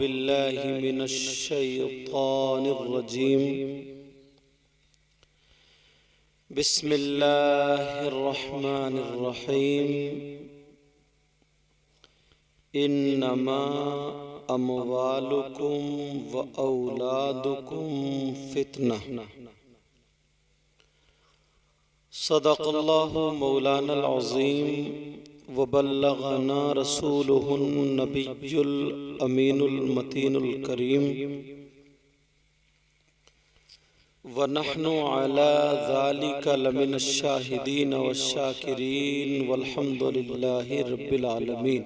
बिल्लाहि मिनश शैतानिर रजीम। बिस्मिल्लाहिर रहमानिर रहीम। इन्नमा अमवालुकुम व औलादुकुम फितनह। सदक़ल्लाहु मौलानल अज़ीम व बल्लगना रसूलुहुन नबियुल अमीनुल मतीनुल करीम व नहनु अला ज़ालिका लमिनश शाहिदीन वश्शाकिरीन वल्हम्दुलिल्लाहि रब्बिल आलमीन।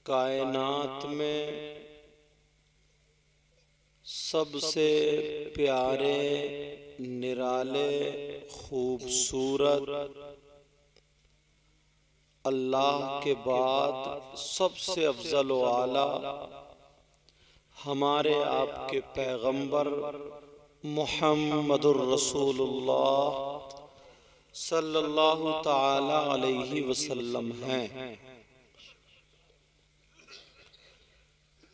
कायनात में सबसे प्यारे, निराले, खूबसूरत, अल्लाह के बाद सबसे अफजल व आला हमारे आपके पैगंबर मुहम्मदुर रसूलुल्लाह सल्लल्लाहु ताला अलैहि वसल्लम हैं।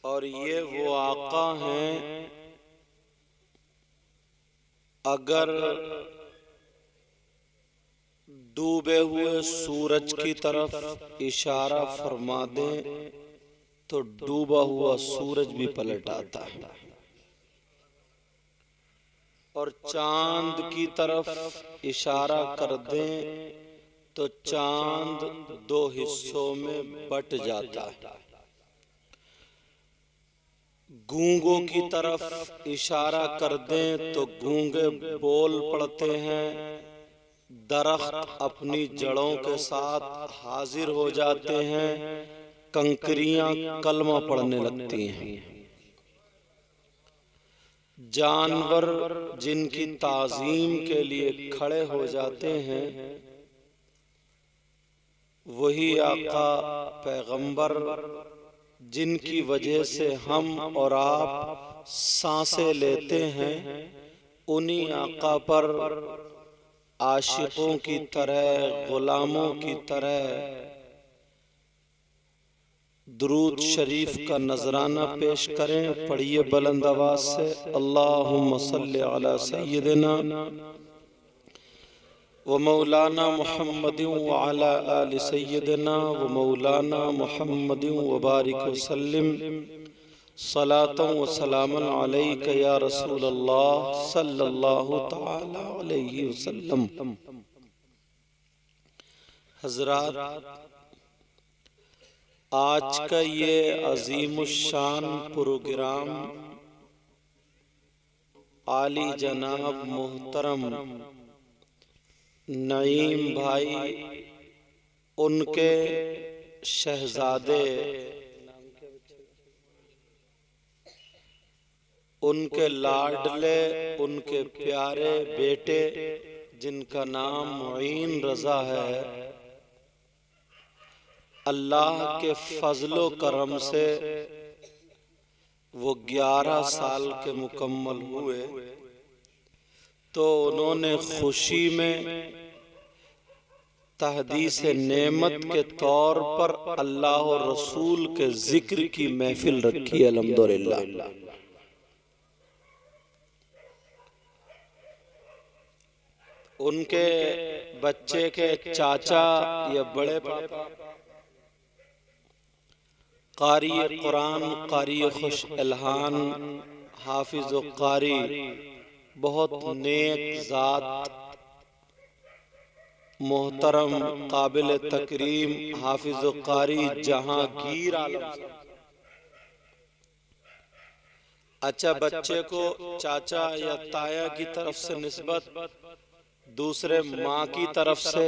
और ये वो आका हैं, अगर डूबे हुए सूरज की तरफ इशारा फरमा दें तो डूबा हुआ सूरज भी पलट आता है, और चांद की तरफ इशारा कर दें तो चांद दो हिस्सों में बट जाता है। गूंगों की तरफ इशारा कर दें तो गूंगे बोल पड़ते हैं, दरख्त अपनी जड़ों के साथ हाजिर हो जाते हैं, कंकरियां कलमा पढ़ने लगती हैं। जानवर जिनकी ताज़ीम के लिए खड़े हो जाते हैं, वही आका पैगंबर जिनकी वजह से हम और आप सांसें लेते हैं, उन्हीं आका पर आशिकों की तरह, गुलामों की तरह दुरूद शरीफ का नजराना पेश करें। पढ़िए बुलंद आवाज से, अल्लाहुम्मा सल्लि अला सय्यिदिना व मौलाना मुहम्मदिन व अला आलि सय्यिदिना व मौलाना मुहम्मदिन व बारिक वसल्लिम सलातन व सलामन अलैका या रसूल अल्लाह सल्लल्लाहु तआला अलैहि वसल्लम। हज़रात, आज का ये अजीमुश्शान प्रोग्राम आली जनाब मोहतरम नईम भाई, उनके शहजादे, उनके लाडले, उनके प्यारे बेटे जिनका नाम मुईन रजा है, अल्लाह के फजलो करम से वो 11 साल के मुकम्मल हुए, तो उन्होंने खुशी में तहदीस नेमत के तौर पर अल्लाह और रसूल के जिक्र की महफिल रखी। अल्हम्दुलिल्लाह। उनके बच्चे के चाचा या बड़े पापा कारी कुरान, कारी खुश इल्हान, हाफिज कारी, बहुत नेक जात, मोहतरम, काबिल तकरीम हाफिज कारी जहांगीर आलम। अच्छा, बच्चे को चाचा या ताया की तरफ से निस्बत, दूसरे माँ की तरफ से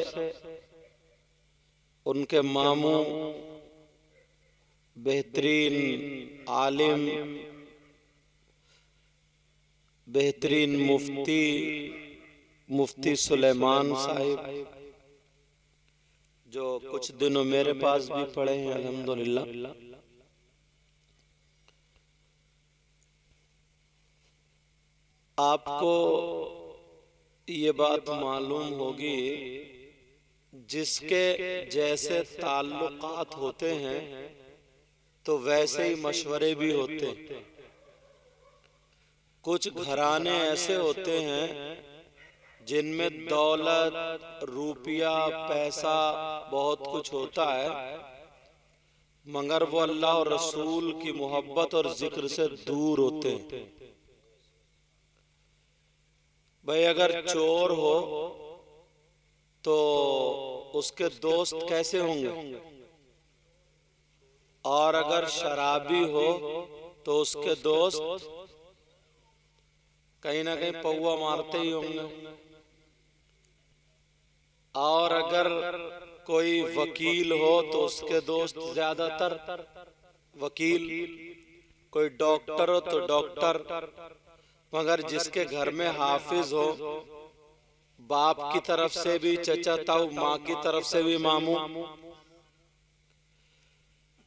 उनके मामू बेहतरीन आलिम, बेहतरीन मुफ्ती सुलेमान साहिब, जो कुछ दिनों मेरे पास भी पढ़े हैं अल्हम्दुलिल्लाह। आपको ये बात मालूम होगी, जिसके जैसे ताल्लुकात होते हैं तो वैसे ही मशवरे भी होते हैं। कुछ घराने ऐसे होते हैं जिनमें दौलत, रुपया, पैसा बहुत कुछ होता है, मगर वो अल्लाह और रसूल की मोहब्बत और जिक्र से दूर होते हैं। भाई अगर चोर हो तो उसके दोस्त कैसे होंगे, और अगर शराबी हो तो उसके दोस्त कहीं ना कहीं पौआ मारते ही होंगे। और अगर कोई वकील हो तो उसके दोस्त ज्यादातर वकील, कोई डॉक्टर हो तो डॉक्टर, मगर जिसके घर में हाफिज हो, बाप की तरफ से भी चचा ताऊ, माँ की तरफ से भी मामू,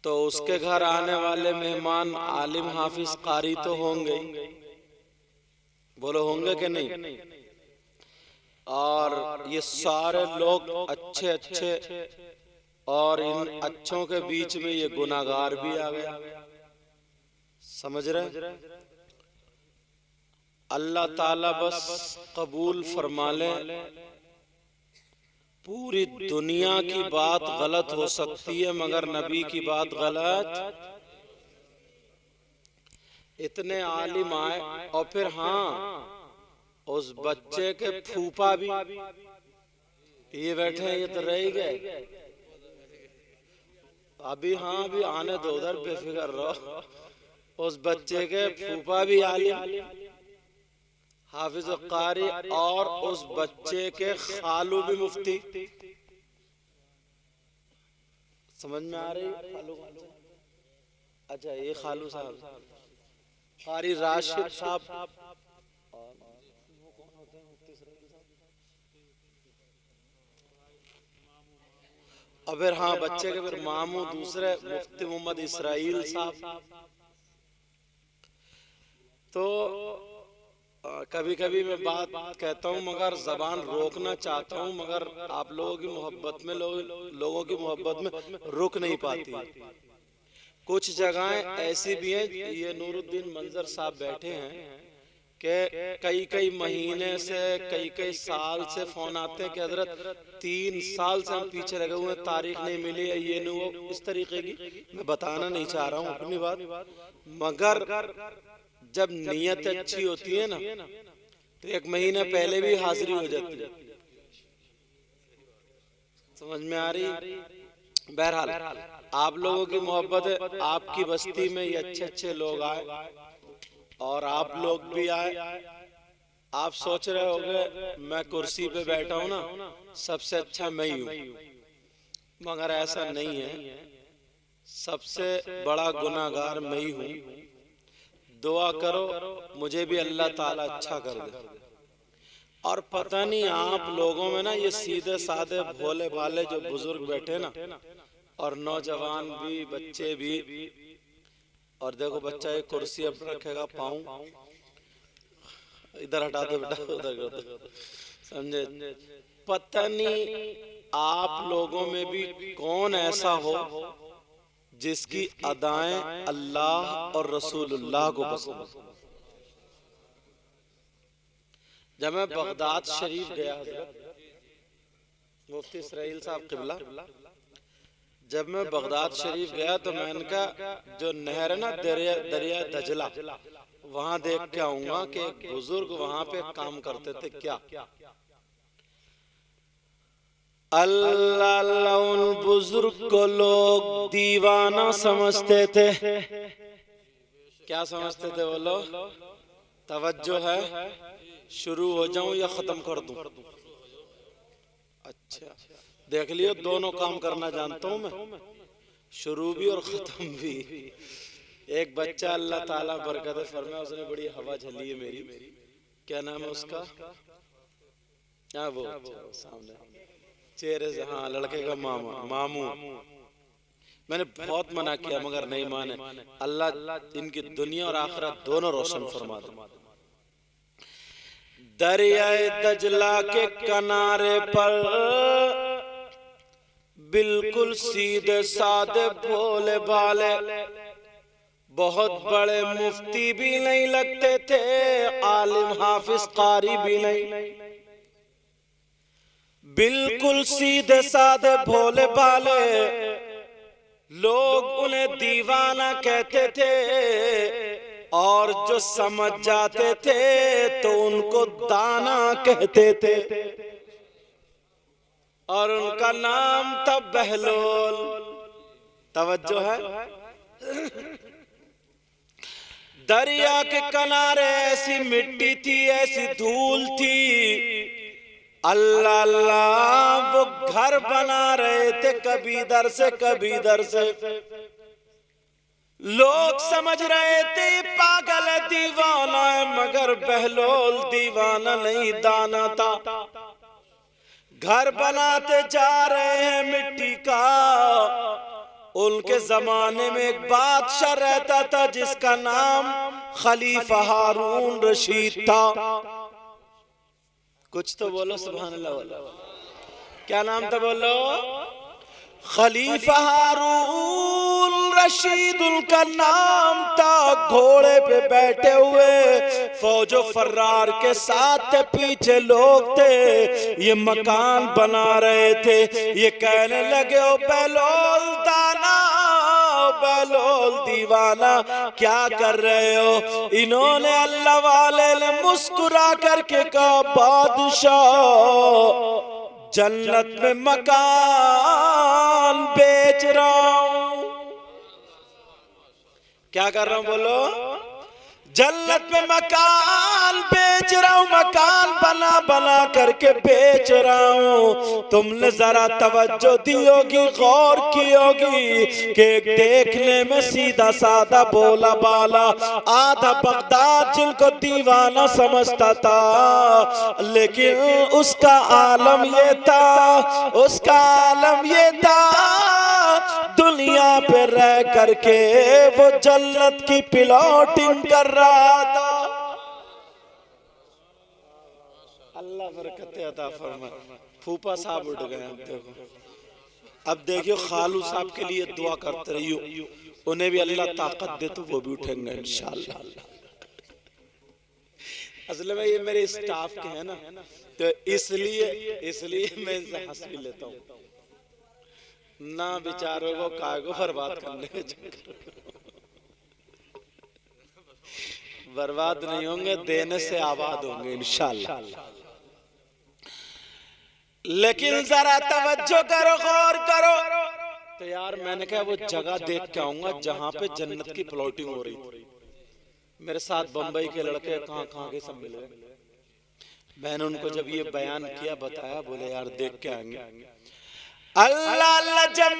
तो उसके घर आने वाले मेहमान आलिम हाफिज कारी तो होंगे। बोलो होंगे कि नहीं? और ये सारे लोग अच्छे अच्छे, और इन अच्छों के बीच में ये गुनाहगार भी आ गया। समझ रहे? अल्लाह ताला बस कबूल फरमा ले। पूरी दुनिया की बात गलत हो सकती है मगर नबी की बात गलत। इतने आलिम आए, और फिर हाँ, उस बच्चे के फूफा भी ये बैठे हैं, ये तो रह ही गए अभी। हाँ अभी आने दो, उधर बेफिक्र रहो। उस बच्चे के फूफा भी आलिम, हाफिज कारी, और उस बच्चे के खालू भी मुफ्ती। समझ में आ रही? खालू, अच्छा ये खालू साहब कारी राशिद साहब, और फिर हाँ बच्चे के फिर मामू दूसरे मुफ्ती मोहम्मद इसराइल साहब। तो कभी कभी मैं बात कहता हूँ मगर जबान रोकना चाहता हूँ, मगर आप लोगों की मोहब्बत में लोगों की मोहब्बत में रुक नहीं पाती। कुछ जगहें ऐसी भी हैं, ये नूरुद्दीन मंजर साहब बैठे हैं कि कई कई महीने से, कई कई साल से फोन आते हैं कि हजरत 3 साल से हम पीछे लगे हुए, तारीख नहीं मिली है, ये नहीं वो, इस तरीके की। मैं बताना नहीं चाह रहा हूँ अपनी बात, मगर जब नीयत अच्छी होती है ना तो 1 महीने पहले भी हाजिरी हो जाती है। समझ में आ रही? बहरहाल आप लोगों की मोहब्बत है, आपकी बस्ती में ये अच्छे अच्छे लोग आए और आप लोग भी आए। आप सोच रहे होंगे मैं कुर्सी पे बैठा हूं ना, सबसे अच्छा मैं ही हूं, मगर ऐसा नहीं है। सबसे बड़ा गुनाहगार मैं ही हूं। दुआ करो मुझे भी अल्लाह ताला अच्छा कर दे। और पता नहीं आप लोगों में ना ये सीधे साधे भोले भाले जो बुजुर्ग बैठे ना, और नौजवान भी, बच्चे भी, और देखो बच्चा एक कुर्सी अब रखेगा, पाऊं इधर हटा दो बेटा, उधर कर दो, समझे? पता नहीं आप लोगों में भी कौन ऐसा हो जिसकी अदाएं अल्लाह और रसूलुल्लाह को पसंद। जब मैं बगदाद शरीफ गया, मुफ्ती इसराइल साहब किबला, जब मैं बगदाद शरीफ गया तो मैंने कहा जो नहर है ना, दरिया दजला, वहां देख के आऊंगा कि एक बुजुर्ग वहां पे काम करते थे। क्या अल्लाह, उन बुजुर्ग को लोग दीवाना समझते थे। क्या समझते थे बोलो? तवज्जो है, शुरू हो जाऊं या खत्म कर दूं? अच्छा देख लियो, दोनों काम करना जानता हूं मैं, शुरू भी और खत्म भी। एक बच्चा अल्लाह ताला बरकत फरमाए, उसने बड़ी हवा झली है मेरी। क्या नाम है उसका? क्या वो सामने चेहरे से, हाँ लड़के का मामू। मैंने बहुत मना किया मगर नहीं माने। अल्लाह इनकी दुनिया और आखिरत दोनों रोशन फरमा दे। दरियाए दजला के किनारे पर बिल्कुल सीधे साधे भोले भाले, बहुत बड़े मुफ्ती भी नहीं लगते थे, आलिम हाफिज कारी भी नहीं, बिल्कुल सीधे साधे भोले भाले। लोग उन्हें दीवाना कहते थे और जो समझ जाते थे तो उनको दाना कहते थे, और उनका नाम था बहलोल। तवज्जो है। दरिया के किनारे ऐसी मिट्टी थी, ऐसी धूल थी, अल्लाह अल्लाह वो घर बना रहे थे, कभी इधर से कभी इधर से। लोग समझ रहे थे पागल है, दीवाना है, मगर बहलोल दीवाना नहीं, दाना था। घर बनाते जा रहे हैं मिट्टी का। उनके जमाने में एक बादशाह रहता था जिसका नाम खलीफा हारून रशीद था। कुछ तो बोलो सुभान अल्लाह। क्या नाम था बोलो? खलीफा हारून रशीद उनका नाम था। घोड़े पे बैठे हुए फौजो फर्रार के साथ थे, पीछे लोग थे, ये मकान बना रहे थे। ये कहने लगे ओ बहलोल दाना, ओ बहलोल दीवाना, क्या कर रहे हो? इन्होंने अल्लाह वाले ने मुस्कुरा करके कहा बादशाह जन्नत में मकान बेच रहा हूं। क्या कर रहा हूं बोलो? जन्नत में मकान बेच रहा हूं, मकान बना बना करके बेच रहा हूं। तुमने जरा तवज्जो दी होगी, गौर की होगी कि देखने में सीधा साधा बोला बाला आधा बगदाद जिनको दीवाना समझता था, लेकिन उसका आलम ये था, उसका आलम ये था, दुनिया पे रह करके वो जन्नत की प्लॉटिंग कर रहा था। अल्लाह बरकत अता फरमाए। फूफा साहब उठ गए। अब देखियो खालू साहब के लिए दुआ करते रहियो, उन्हें भी अल्लाह ताकत दे तो वो भी उठेंगे इंशाअल्लाह। असल में ये मेरे स्टाफ के हैं ना, तो इसलिए मैं इनसे हंस भी लेता हूँ ना, बेचारों को कागो बर्बाद करने के चक्कर। बर्बाद नहीं होंगे, देने से आबाद होंगे इंशाअल्लाह। लेकिन जरा तवज्जो करो, गौर करो। तो यार मैंने कहा वो जगह देख के आऊंगा जहां पे जन्नत की प्लॉटिंग हो रही थी। मेरे साथ बंबई के लड़के कहाँ के सब मिले। मैंने उनको जब ये बयान किया, बताया, बोले यार देख के आएंगे। अल्लाह अल्लाह, जब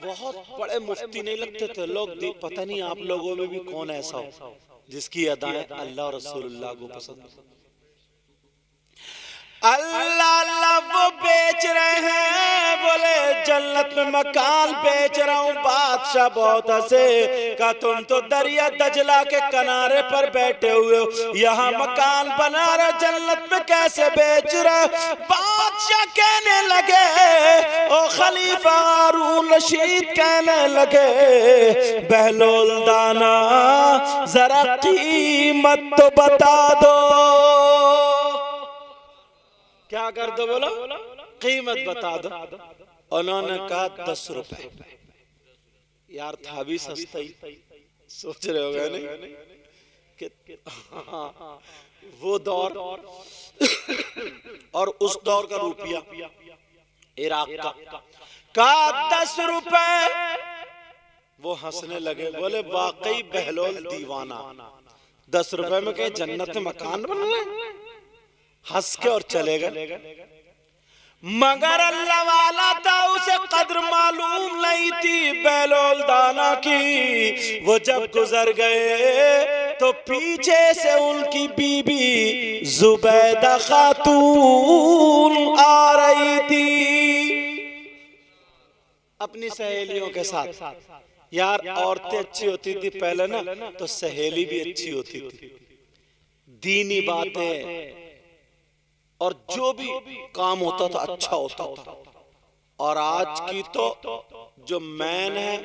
बहुत बड़े मुफ्ती नहीं लगते थे लोग, पता नहीं आप लोगों में भी कौन ऐसा हो जिसकी अदाएं अल्लाह और रसूलुल्लाह को पसंद। अल्लाह अल्लाह वो बेच रहे हैं, बोले जन्नत में मकान बेच रहा हूँ। बादशाह बहुत हंसे, का तुम तो दरिया दजला के किनारे पर बैठे हुए हो, यहाँ मकान बना रहे, जन्नत में कैसे बेच रहे? बादशाह कहने लगे, ओ खलीफा हारून रशीद कहने लगे, बहलोल दाना जरा कीमत तो बता दो। क्या कर दो बोलो? कीमत बता दो। उन्होंने कहा 10 रुपए। यार था भी सस्ता ही, सोच रहे होगे नहीं कि वो दौर और उस दौर का रुपया इराक का 10 रुपए। वो हंसने लगे, बोले वाकई बहलोल दीवाना, 10 रुपए में कहीं जन्नत में मकान बन रहे। हंस के और चले गए। मगर अल्लाह वाला था, उसे कद्र मालूम नहीं थी बहलोल दाना की। वो जब गुजर गए तो पीछे से उनकी बीबी जुबैदा खातून आ रही थी अपनी सहेलियों के साथ। यार औरतें अच्छी होती थी पहले ना, तो सहेली भी अच्छी होती थी। दीनी बातें और जो भी काम होता था अच्छा होता था। और आज की तो जो मैन है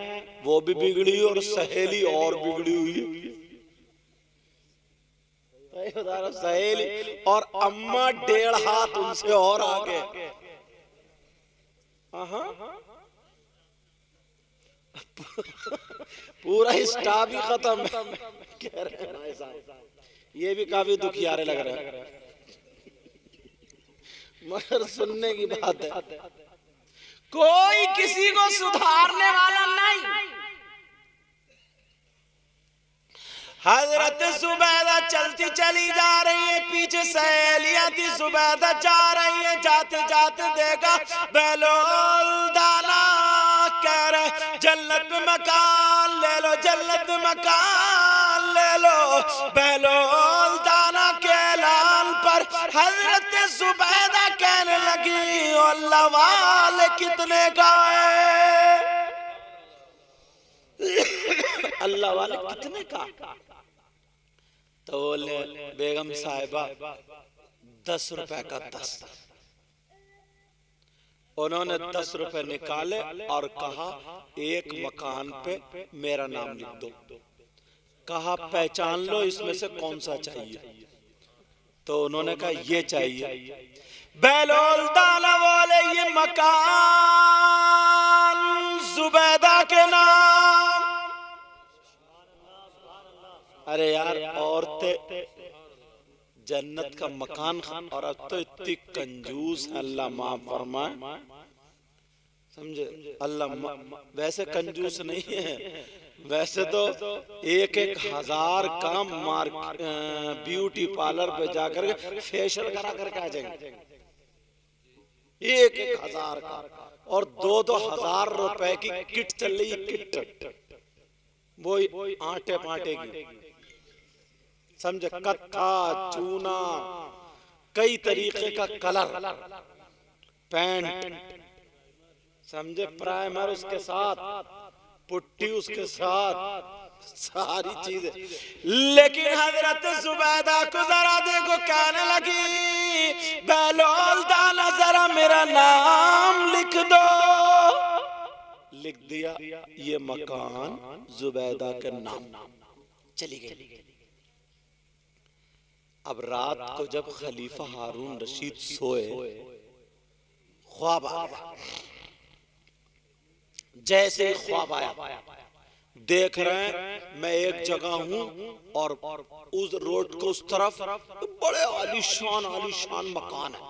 वो भी बिगड़ी और सहेली और बिगड़ी हुई। सहेली और अम्मा 1.5 हाथ उनसे और आगे। पूरा स्टाफ ही खत्म कह रहे हैं भाई साहब। ये भी काफी दुखियारे लग रहे हैं, मगर सुनने की बात है। कोई किसी को सुधारने वाला नहीं। हजरत जुबैदा चलती चली जा रही है, पीछे सहेलियां थी। जुबैदा जा रही है, जाते जाते देखा बेलोल दाना कह रहे जन्नत में मकान ले लो, जन्नत में मकान ले लो। बेलोल दाना के ऐलान पर हजरत जुबैदा कहने लगी अल्लाह वाले कितने का है, अल्लाह वाले कितने का। तो बोले बेगम साहिबा 10 रुपए का 10। उन्होंने 10 रुपए निकाले और कहा एक मकान पे मेरा नाम लिख दो। कहा पहचान लो इसमें से कौन सा चाहिए। तो उन्होंने कहा ये चाहिए। बेलोल दाना बोले ये मकान जुबैदा के नाम। अरे यार औरतें जन्नत का मकान, और अब तो इतनी कंजूस है, अल्लाह माफ फरमाए। समझे, अल्लाह वैसे कंजूस नहीं है, वैसे तो 1,000 काम ब्यूटी पार्लर पे जाकर के फेशियल करा करके आ जाएंगे। 1,000 का, और 2,000 रुपए की किट चल रही है, किट वो आटे पाटे की। समझे, कत्था चूना, कई तरीके का कलर, पैंट, समझे, प्राइमर उसके साथ, पुट्टी उसके साथ, सारी चीजें। लेकिन हजरत जुबैदा को जरा देखो, कहने लगी बेलोल दाना जरा मेरा नाम लिख दो। लिख दिया, ये मकान जुबैदा के नाम। चली गई। अब रात को जब खलीफा हारून रशीद सोए, ख्वाब आया। जैसे ख्वाब आया, देख रहे हैं मैं एक जगह हूं और उस रोड को उस तरफ बड़े आलीशान मकान है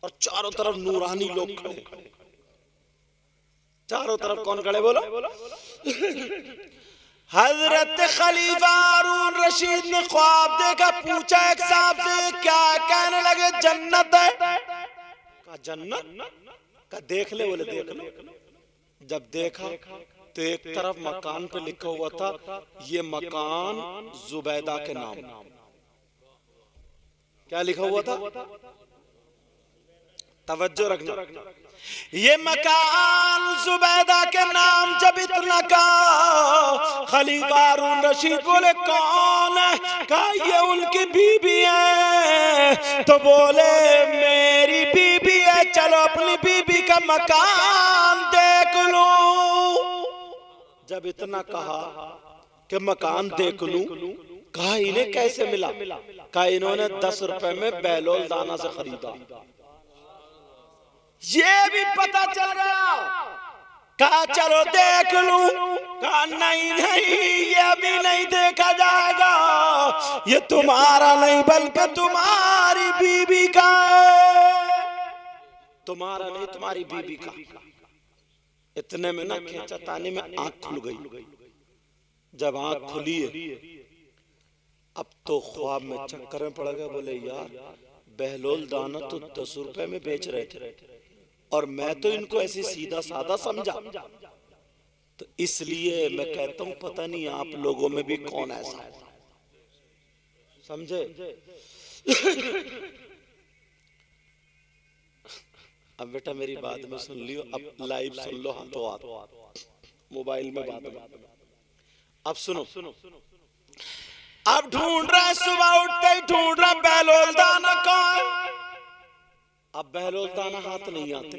और चारों तरफ नूरानी लोग खड़े। चारों तरफ कौन खड़े बोलो? हजरत खलीफा हारून रशीद ने ख्वाब देखा, पूछा एक साहब से क्या, कहने लगे जन्नत है। कहा जन्नत का देख ले, बोले देख लो। जब देखा तो एक तरफ मकान पे लिखा हुआ था ये मकान जुबैदा के नाम। क्या लिखा हुआ था? तवज्जो रखना, ये मकान जुबैदा के नाम। जब इतना कहा खलीफा हारून रशीद बोले कौन है? कहा ये उनकी बीबी है। तो बोले मेरी बीबी है, चलो अपनी बीबी का मकान देख लो। जब इतना कहा कि मकान देख लूं, कहा इन्हें कैसे मिला? कहा इन्होंने 10 रुपए में बेलोल दाना से खरीदा। ये भी पता चल गया। कहा चलो देख लूं। कहा नहीं ये अभी नहीं देखा जाएगा, ये तुम्हारा नहीं बल्कि तुम्हारी बीबी का है। तुम्हारा नहीं, तुम्हारी बीबी का। इतने में ना खींचातानी में आंख खुल गई। जब आंख खुली है, अब तो ख्वाब में चक्कर में पड़ गया। बोले यार बेलोल दाना तो 10 रुपए में बेच रहे थे और मैं तो इनको ऐसे सीधा साधा समझा। तो इसलिए मैं कहता हूं पता नहीं आप लोगों में भी कौन ऐसा है, समझे? अब बेटा मेरी बात में सुन लियो, अब लाइव सुन लो, हाथों हाथ, मोबाइल में बात में। अब सुनो, अब ढूंढ रहा है, सुबह उठते ही ढूंढ रहा बेलोल दाना कौन। अब बेलोल दाना हाथ नहीं आते।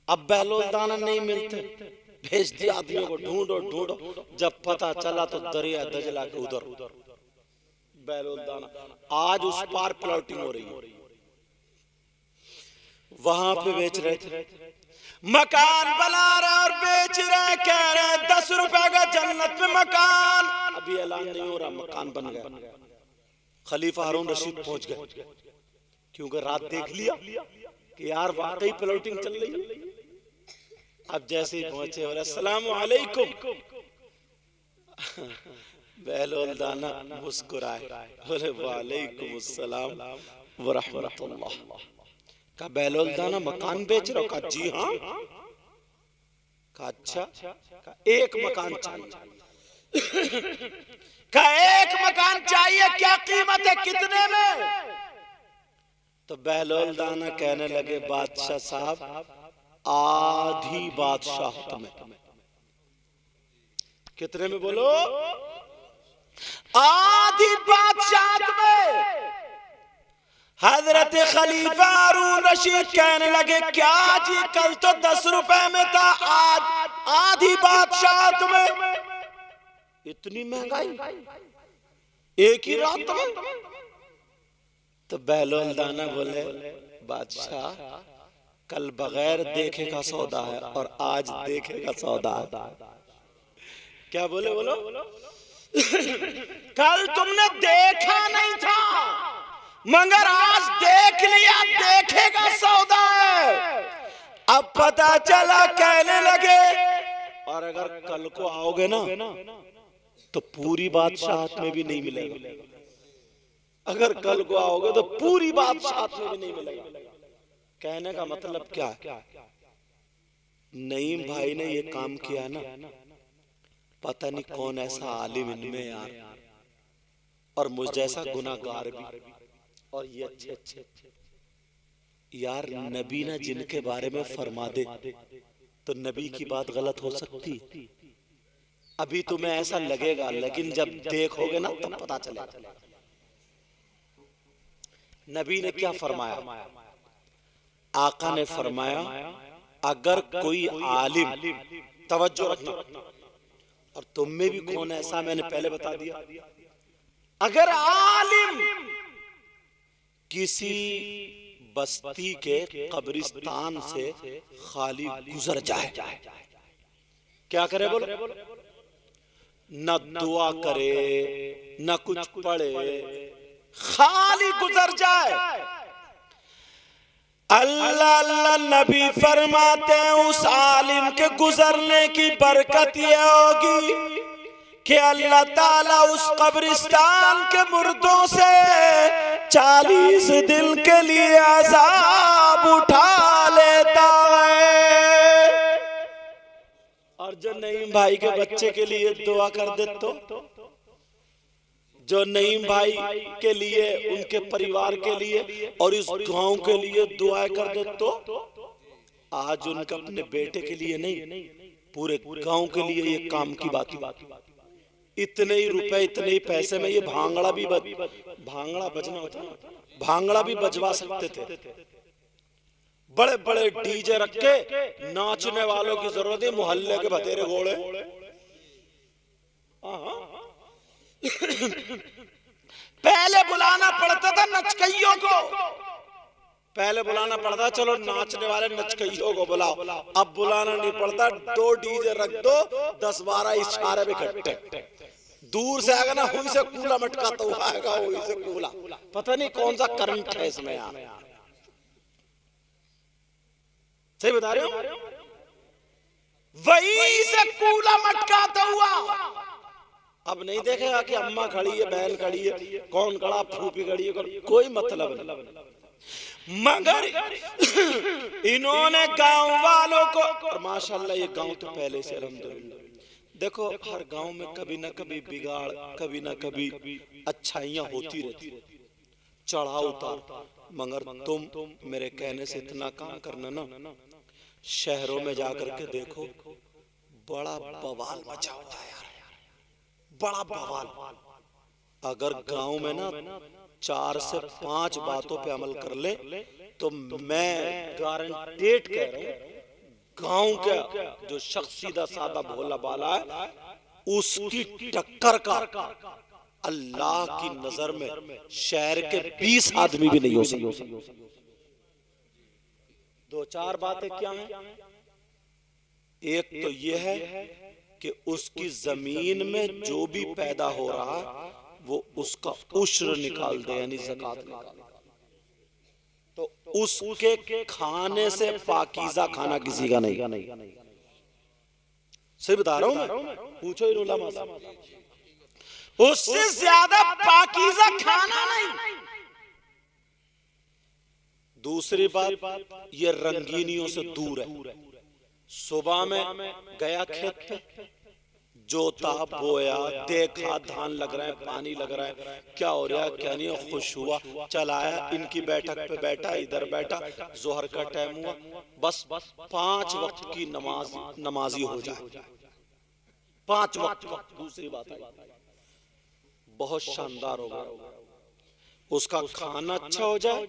अब बहलोल दाना नहीं मिलते, भेज दिया आदमियों को, ढूंढो ढूंढो। जब पता चला तो दरिया दजला के उधर बहलोल दाना। आज उस पार प्लॉटिंग हो रही है, वहां पे बेच रहे थे, मकान बना रहे और बेच रहे, कह रहे 10 रुपए का जन्नत में मकान। अभी ऐलान नहीं हो रहा, मकान बन गया। खलीफा हारून रशीद पहुंच गए, क्योंकि रात देख लिया कि यार वाकई प्लॉटिंग चल रही है। अब जैसे ही पहुंचे और अस्सलाम वालेकुम, बहलोल दाना मुस्कुराए, बोले वालेकुम अस्सलाम व रहमतुल्लाह। का बहलोल दाना मकान बेच रहे हो? का जी हाँ। का अच्छा, का एक मकान चाहिए। का एक मकान चाहिए, क्या कीमत है, कितने में? तो बहलोल दाना कहने लगे बादशाह साहब आधी बादशाहत में। कितने में बोलो? आधी बादशाहत में। हजरत खलीफा हारून रशीद कहने लगे क्या जी, कल तो 10 रुपए में था, आज आधी बादशाहत में। इतनी महंगाई एक ही रात में? तो बहलोल दाना बोले बादशाह कल बगैर देखे का सौदा है और आज देखे का सौदा है। क्या बोले? बोलो। कल तुमने देखा नहीं था, मगर आज देख लिया, देखे का सौदा है। अब पता चला, कहने लगे और अगर कल को आओगे ना तो पूरी बादशाहत में भी नहीं मिलेगा। अगर कल को आओगे तो पूरी बादशाहत में भी नहीं मिलेगा। कहने का मतलब क्या है? नईम भाई ने ये काम किया ना, पता नहीं कौन ऐसा आलिम इनमें यार, और मुझ जैसा गुनाहगार भी, और ये अच्छे यार। नबी ना जिनके बारे में फरमा दे तो नबी की बात गलत हो सकती? अभी तुम्हें ऐसा लगेगा, लेकिन जब देखोगे ना तब पता चलेगा। नबी ने क्या फरमाया? आका ने फरमाया अगर कोई आलिम, तवज्जो रखना, और तुम में भी कौन ऐसा, मैंने पहले बता दिया, अगर आलिम किसी बस्ती के कब्रिस्तान से खाली गुजर जाए, क्या करे? बोलो। न दुआ करे, न कुछ पढ़े, खाली गुजर जाए, अल्लाह अल्लाह नबी फरमाते हैं उस आलिम के गुजरने की बरकत ये होगी कि अल्लाह ताला उस कब्रिस्तान के मुर्दों से 40 दिन के लिए अज़ाब उठा लेता है। और जो नईम भाई के बच्चे के लिए दुआ कर दे, तो जो नईम भाई के लिए, उनके परिवार के लिए और इस गांव के लिए दुआ कर दे, तो आज उनका अपने बेटे के लिए नहीं, पूरे गांव के लिए ये काम की बात। इतने ही रुपए, इतने ही पैसे में ये भांगड़ा भी भांगड़ा बजना होता है, भांगड़ा भी बजवा सकते थे। बड़े बड़े डीजे रख के नाचने वालों की जरूरत है, मोहल्ले के बतेरे घोड़े। पहले बुलाना पड़ता था नचकइयों को, पहले बुलाना पड़ता, चलो नाचने वाले नचकइयों को बुलाओ। अब बुलाना नहीं पड़ता, 2 डीजे रख दो, 10-12 इशारे में इकट्ठे। दूर से आएगा ना, हुई से कूला मटकाता हुआ आएगा, हुई से कूला, पता नहीं कौन सा करंट है इसमें यार। सही बता रहे हो? वही से कूला मटकाता हुआ। अब नहीं देखेगा कि अम्मा खड़ी है, बहन खड़ी है, कौन खड़ा, फूफी खड़ी है, कोई मतलब नहीं। मगर इन्होंने गांव वालों को, और माशाल्लाह ये गांव तो पहले से अल्हम्दुलिल्लाह, देखो हर गांव में कभी ना कभी बिगाड़, कभी ना कभी अच्छाइयां होती रहती, चढ़ाव उतार। मगर तुम मेरे कहने से इतना काम करना ना, शहरों में जाकर के देखो, बड़ा बवाल मचा होता है यार, बड़ा बवाल। अगर गांव में ना 4 से 5 बातों पे अमल कर ले तो मैं गारंटेड कह रहा हूं गांव का जो शख्स सीधा साधा भोला भाला है, उसकी टक्कर का अल्लाह की नजर में शहर के 20 आदमी भी नहीं हो सकते। दो चार बातें क्या हैं? एक तो यह है कि उसकी जमीन में जो भी पैदा हो रहा है वो उसका उश्र निकाल दे, यानी ज़कात निकाल दे। तो उसके खाने से पाकीज़ा खाना किसी का नहीं। सही बता रहा हूं मैं, पूछो इन उलमा से, उससे ज्यादा पाकीज़ा खाना नहीं। दूसरी बात, ये रंगीनियों से दूर है। सुबह में गया खेत पे, जोता बोया, देखा धान लग रहा है, पानी लग रहा है, क्या हो रहा है क्या नहीं, खुश हुआ, चलाया, इनकी बैठक पे बैठा, इधर बैठा, जोहर का टाइम हुआ, बस 5 वक्त की नमाजी हो जाए, 5 वक्त। दूसरी बात है, बहुत शानदार होगा, उसका खाना अच्छा हो जाए,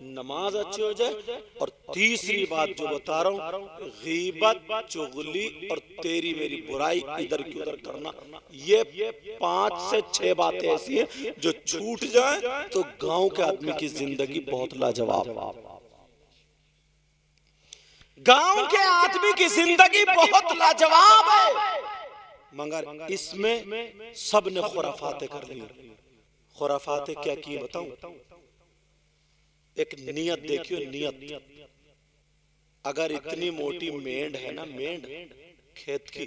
नमाज अच्छी हो जाए, और तीसरी बात जो बता रहा हूं, गीबत, चुगली और तेरी मेरी बुराई इधर की उधर करना, ये 5 से 6 बातें ऐसी हैं जो छूट जाए तो गांव के आदमी की जिंदगी बहुत लाजवाब। गांव के आदमी की जिंदगी बहुत लाजवाब है, मगर इसमें सबने खुराफातें कर ली। खुराफातें क्या की बताऊं? एक नियत देखियो, नियत। अगर इतनी मोटी मेंढ है ना, मेंढ खेत की,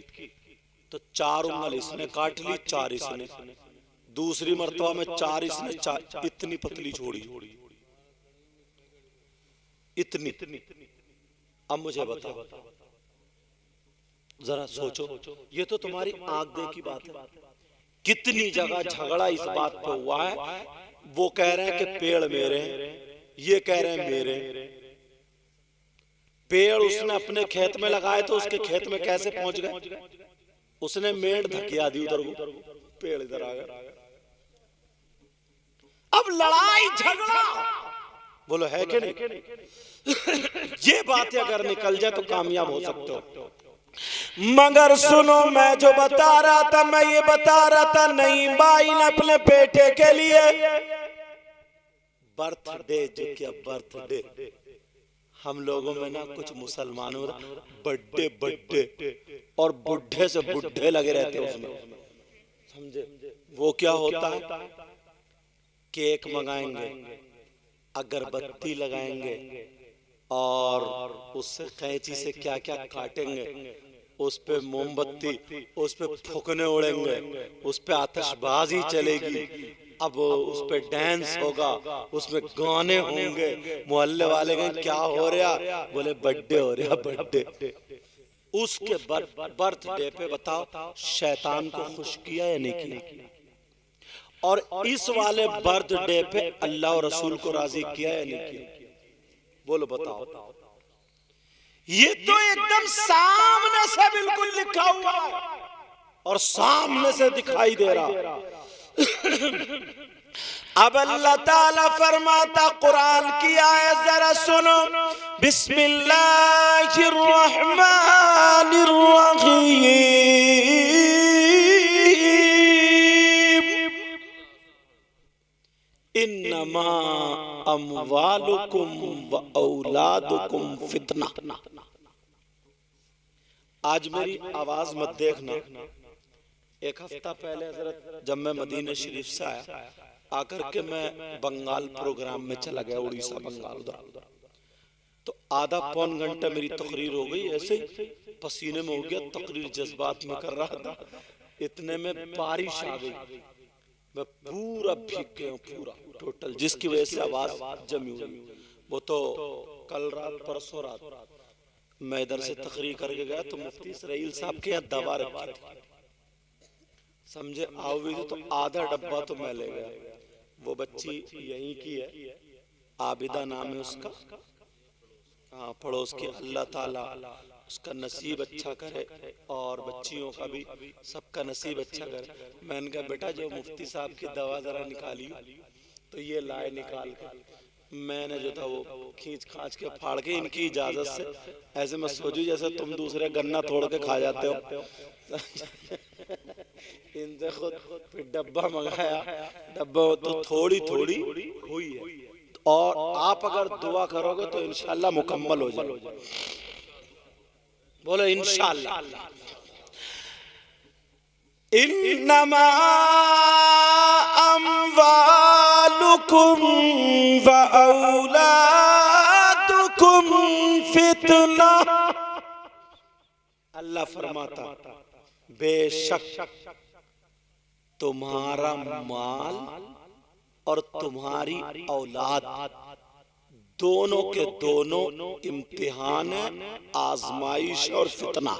तो 4 उंगल इसने काट ली, 4 इसने, दूसरी मर्तबा में 4 इसने, 4 इतनी पतली छोड़ी, इतनी। अब मुझे बताओ, जरा सोचो, ये तो तुम्हारी आंख देखी बात है। कितनी जगह झगड़ा इस बात पे हुआ है, वो कह रहे हैं कि पेड़ मेरे, ये कह रहे हैं मेरे। पेड़ उसने अपने खेत में लगाए तो उसके खेत में कैसे पहुंच गए? उसने मेंढ धकिया दी उधर को, पेड़ इधर आ गया। अब लड़ाई झगड़ा, बोलो है कि नहीं? ये बातें अगर निकल जाए तो कामयाब हो सकते हो। मगर सुनो, मैं जो बता रहा था, मैं ये बता रहा था, नहीं भाई ने अपने बेटे के लिए बर्थडे, जो क्या बर्थडे, हम लोगों में ना कुछ मुसलमानों बर्थडे और बुढ़े से बुढ़े लगे रहते हैं उसमें, समझे? वो क्या होता है, केक मंगाएंगे, अगरबत्ती लगाएंगे और उससे कैंची से क्या क्या काटेंगे, उस पे मोमबत्ती, उस पे फुकने उड़ेंगे, उस पे आतिशबाजी चलेगी, अब उस पे डांस होगा, उसमें गाने होंगे, मोहल्ले वाले कहेंगे क्या हो रहा, बोले बर्थडे हो रहा, बर्थडे। उसके बर्थडे पे बताओ शैतान को खुश किया या नहीं किया? और इस वाले बर्थडे पे अल्लाह और रसूल को राजी किया या नहीं किया? बोलो बताओ। ये तो एकदम सामने से बिल्कुल लिखा हुआ है और सामने से दिखाई दे रहा। अब अल्लाह ताला फरमाता, कुरान की आयत जरा सुनो, बिस्मिल्लाहिर रहमानिर रहीम, इन्नमा अमवालुकुम व औलादुकुम फितना। आज मेरी आवाज मत देखना, एक हफ्ता पहले हजरत जब मैं मदीना शरीफ से आया, आकर के मैं बंगाल प्रोग्राम में चला गया, उड़ीसा बंगाल उधर, तो आधा पौन घंटा मेरी तकरीर हो गई, ऐसे ही पसीने में हो गया, तकरीर जज्बात में कर रहा था, इतने में बारिश आ गई, मैं पूरा भीग गया, पूरा टोटल, जिसकी वजह से आवाज जमी हुई। वो तो कल रात परसों रात मैं इधर से तकरीर करके गया तो मुफ्ती इसराइल साहब के यहाँ दवा रखी थी, समझे, आओ भी तो आधा डब्बा तो मैं ले गया। वो बच्ची यहीं की है, आबिदा नाम है उसका, हाँ पड़ोस की, अल्लाह ताला उसका नसीब अच्छा करे और बच्चियों का भी सबका नसीब अच्छा करे। मैंने कहा बेटा जो मुफ्ती साहब की दवा जरा निकाली, तो ये लाए निकाल कर, मैंने जो था वो खींच खाच के फाड़ के इनकी इजाजत से ऐसे मैं सोचू जैसे तुम दूसरे गन्ना तोड़ के खा जाते हो। इनसे खुद फिर डब्बा मंगाया, डब्बा तो थोड़ी थोड़ी हुई है, और आप अगर दुआ करोगे तो इंशाल्लाह मुकम्मल हो जाए। बोलो इंशाल्लाह। इन्नमा अम्वालुकुम व औलादुकुम फितना। अल्लाह फरमाता बेशक तुम्हारा माल और तुम्हारी औलाद दोनों के दोनों इम्तिहान है, आजमाइश और फितना।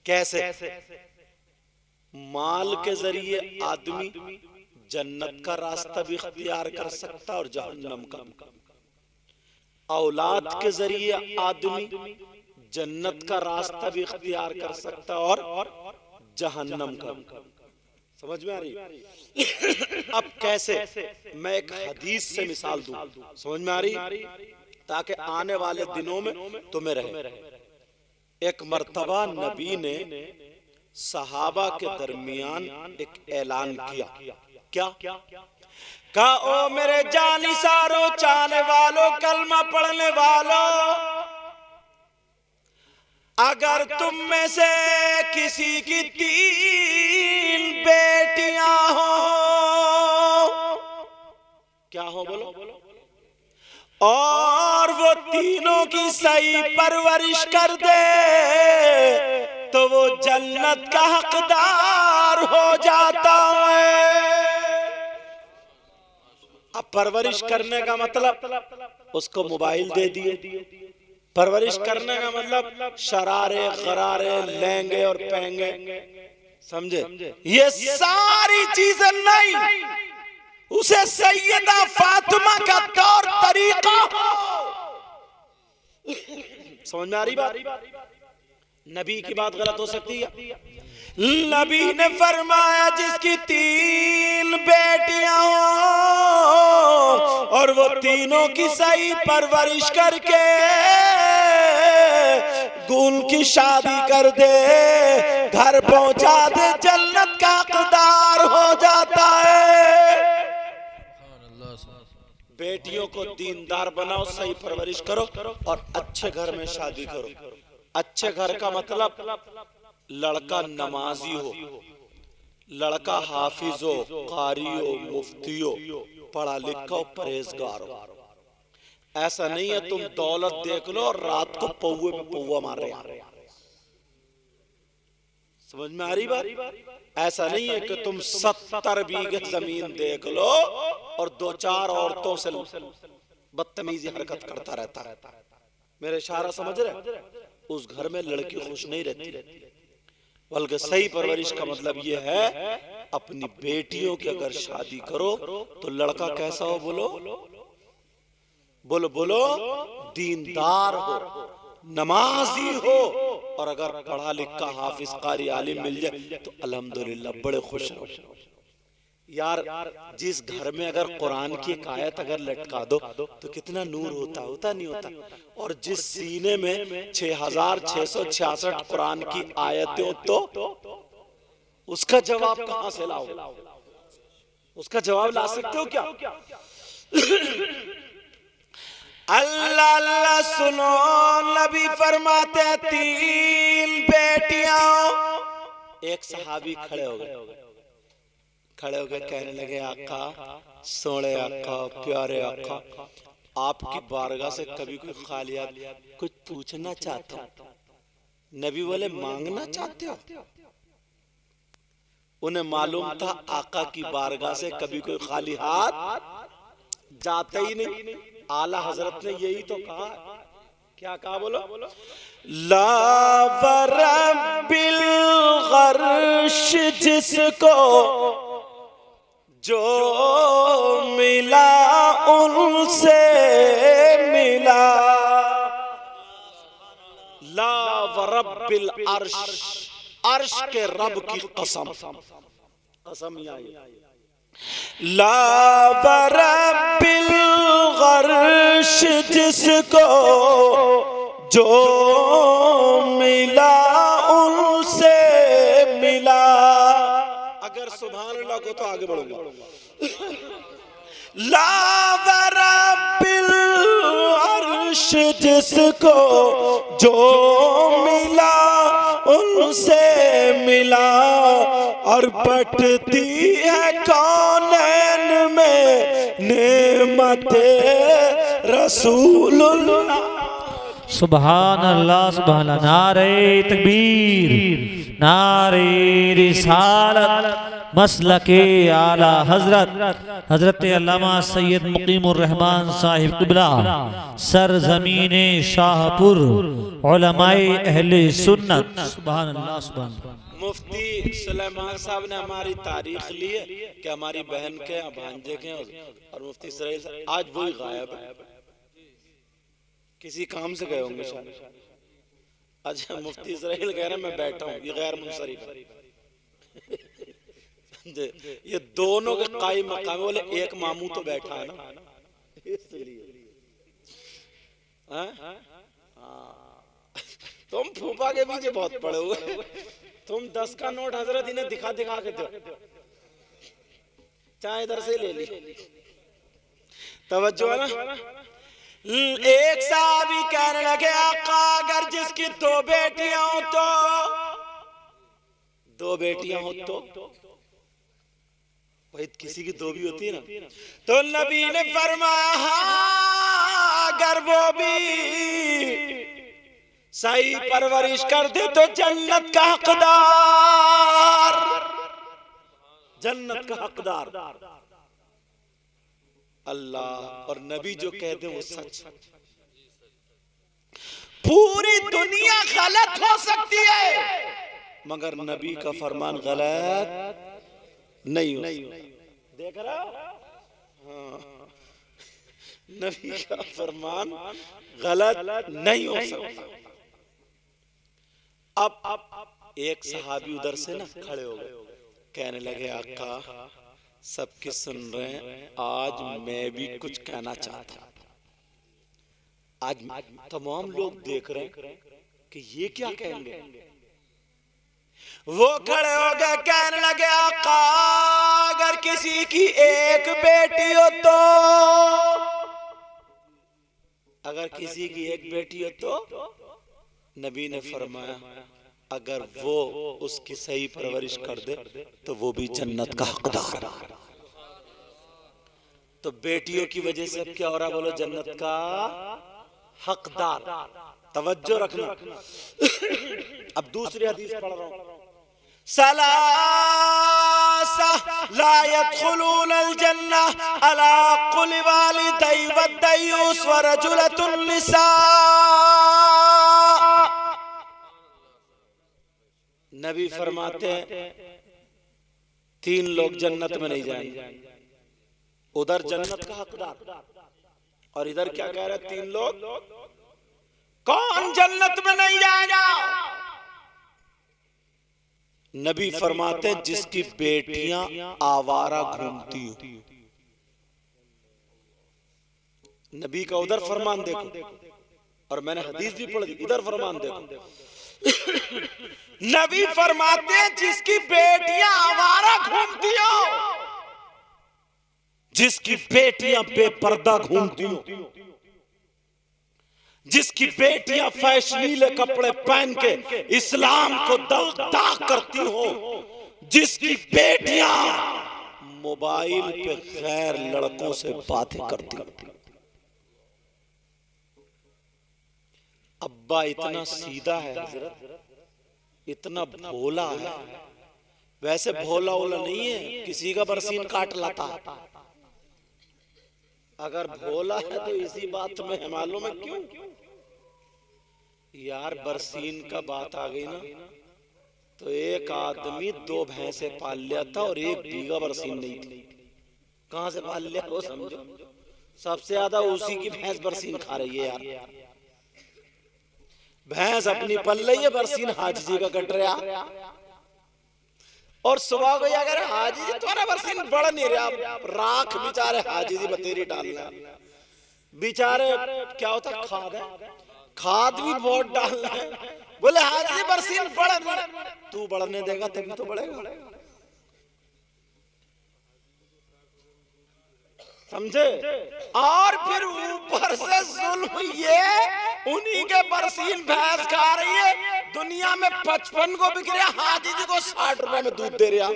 कैसे? माल के जरिए आदमी जन्नत का रास्ता भी इख्तियार कर सकता और जहन्नम का। औलाद के जरिए आदमी जन्नत का रास्ता भी इख्तियार कर सकता और जहन्नम का। समझ में आ रही? अब कैसे? मैं एक हदीस से मिसाल दूं, समझ में आ रही, ताकि आने वाले दिनों में तुम्हें रहे। एक मर्तबा नबी ने सहाबा के दरमियान एक ऐलान किया। क्या कहा? ओ मेरे जानिसारों, चाहने वालों, कलमा पढ़ने वालों, अगर तुम में से किसी की 3 बेटियां हो, क्या हो बोलो, और वो तीनों की सही परवरिश कर दे तो वो जन्नत का हकदार हो जाता है। अब परवरिश करने का मतलब उसको मोबाइल दे दिए, परवरिश करने का मतलब शरारे गरारे लेंगे और पहनेंगे, समझे? ये सारी चीजें नहीं, उसे सैयदा फातिमा का तौर तरीका हो। समझ में आ रही बात? नबी की बात गलत हो सकती है? नबी ने फरमाया जिसकी 3 बेटियां हो और वो तीनों की सही परवरिश करके उनकी शादी कर दे, घर पहुंचा दे, जन्नत का हकदार हो जाता है। बेटियों को दीनदार बनाओ, सही परवरिश करो और अच्छे घर में शादी करो। अच्छे घर का मतलब लड़का नमाजी हो, लड़का हाफिज हो, कारी हो, मुफ्ती हो, पढ़ा लिखा हो, परहेजगार हो। ऐसा नहीं है तुम दौलत देख लो और रात को पौवे पे पौवा मार रहे हैं। समझ में आ रही बात? ऐसा नहीं है कि तुम 70 बीघे जमीन देख लो और 2-4 औरतों से बदतमीजी हरकत करता रहता है। मेरे इशारा समझ रहे? उस घर में लड़की खुश नहीं रहती। बल्कि सही परवरिश का मतलब यह है अपनी बेटियों की अगर शादी करो तो लड़का कैसा हो? बोलो बोलो बोलो, दीनदार हो, नमाजी हो, और अगर पढ़ा लिखा हाफिज कारी आलिम मिल जाए तो अल्हम्दुलिल्लाह बड़े खुश हो। यार जिस घर में अगर कुरान की एक आयत अगर लटका दो तो कितना नूर होता नहीं होता? और जिस सीने में 6666 कुरान की आयतें तो उसका जवाब कहां से लाओ? उसका जवाब ला सकते हो क्या? अल्लाह अल्लाह सुनो, नबी फरमाते 3 बेटियां। एक सहाबी खड़े हो गए कहने लगे आका, सोने आका, प्यारे आका, आपकी बारगाह से कभी कोई खालियात कुछ पूछना चाहता हूं। नबी बोले मांगना चाहते हो? उन्हें मालूम था आका की बारगाह से कभी कोई खाली हाथ जाता ही नहीं। आला हजरत ने यही तो कहा। क्या कहा बोलो? ला वरब्बिल गर्श जिसको जो मिला उनसे मिला, ला वरब्बिल अर्श, अर्श के रब की कसम, कसम ला बरब्बिल गर्श जिसको जो मिला उनसे मिला। अगर सुभान अल्लाह को तो आगे बढ़ूंगा। ला बरब्बिल अर्श जिसको जो मिला उनसे मिला, और बटती है कौनैन में नेमते रसूलुल्लाह। सुभान अल्लाह सुभान अल्लाह। नारे तकबीर, नारे रिसालत, मसलके आला हजरत हजरत अल्लामा सैयद मुकीमुर रहमान साहिब क़िबला सरज़मीने शाहपुर उलमाए अहले सुन्नत। सुभान अल्लाह सुभान अल्लाह। मुफ्ती सुलेमान साहब ने हमारी तारीख ली है कि हमारी बहन के भांजे के, और मुफ्ती इसराइल आज वही गायब है, किसी काम से गए होंगे शायद। अच्छा, मुफ्ती इसराइल कह रहे हैं मैं बैठा हूँ, ये गैर मुनसरिफ है। ये दोनों के कायम मकाम, बोले एक मामू तो बैठा है ना, इसलिए तुम फूफा के पीछे बहुत पड़े हुए। तुम 10 का नोट हजरत इन्हें दिखा दिखा के दो, चाहे इधर से ले ली। तवज्जो है ना। एक साहबी कहने लगे आका अगर जिसकी 2 बेटियां हो तो, 2 बेटियां हो तो भाई किसी की 2 भी होती है ना, तो नबी ने फरमाया अगर वो भी सही परवरिश कर दे तो जन्नत का हकदार, जन्नत का हकदार। अल्लाह और नबी जो कहते हैं वो सच। पूरी दुनिया गलत हो सकती है मगर नबी का फरमान गलत नहीं हो। देख रहा हाँ, नबी का फरमान गलत नहीं हो सकता। अब एक सहाबी उधर से ना खड़े हो गए, कहने लगे आका सबके सुन रहे हैं, आज मैं भी कुछ कहना चाहता हूं। आज तमाम लोग देख रहे हैं कि ये क्या कहेंगे। वो खड़े हो गए, कहने लगे आका अगर किसी की एक बेटी हो तो, अगर किसी की एक बेटी हो तो नबी ने फरमाया अगर वो उसकी सही परवरिश कर दे तो वो भी जन्नत का हकदार। तो बेटियों की वजह से अब क्या हो रहा, बोलो जन्नत का हकदार। तवज्जो रखना। अब दूसरी हदीस पढ़ रहा हूं। सलासा ला यदखुलूनल जन्नह अला कुल्ली वालिदैन वद्दयूस व रजुलतुन निसा। नबी फरमाते हैं 3 लोग जन्नत में नहीं जाएंगे। उधर जन्नत का हकदार और इधर क्या कह रहे 3 लोग। कौन जन्नत में नहीं जाएगा? नबी फरमाते हैं जिसकी बेटियां आवारा घूमती हो। नबी का उधर फरमान देखो, और मैंने हदीस भी पढ़ी, इधर फरमान देखो। नबी फरमाते हैं जिसकी बेटियां आवारा घूमती हो, जिसकी बेटियां बेपर्दा घूमती हो, जिसकी बेटियां फैशनीले कपड़े पहन के इस्लाम को दाग करती हो, जिसकी बेटियां मोबाइल पे गैर लड़कों से बातें करती हो। अब्बा इतना सीधा है हजरत, इतना भोला है। वैसे भोला ओला नहीं है, किसी का बरसीन काट लाता है। अगर भोला है तो इसी बात में मालूम है क्यों यार, बरसीन का बात आ गई ना तो एक आदमी 2 भैंसे पाल लिया था और 1 बीघा बरसीन नहीं थी। कहां से पाल लिया वो समझो। सबसे ज्यादा उसी की भैंस बरसीन खा रही है यार। भैंस अपनी पल रही है, बरसीन हाजी जी का कट रहा। और सुबह को अगर हाजी जी तुम्हारा बरसीन बड़ा नहीं रहा, राख बेचारे हाजी जी बतेरी डालना बेचारे क्या होता खाद है, खाद भी बहुत डालना है। बोले हाजी जी बरसीन बड़ा नहीं, तू बढ़ने देगा तभी तो बढ़ेगा, समझे। और फिर ऊपर से जुल्म ये, उन्हीं के बरसीन भैंस खा रही है, दुनिया में 55 को बिक रहा, हाजी जी को 60 रुपए में दूध दे रहा।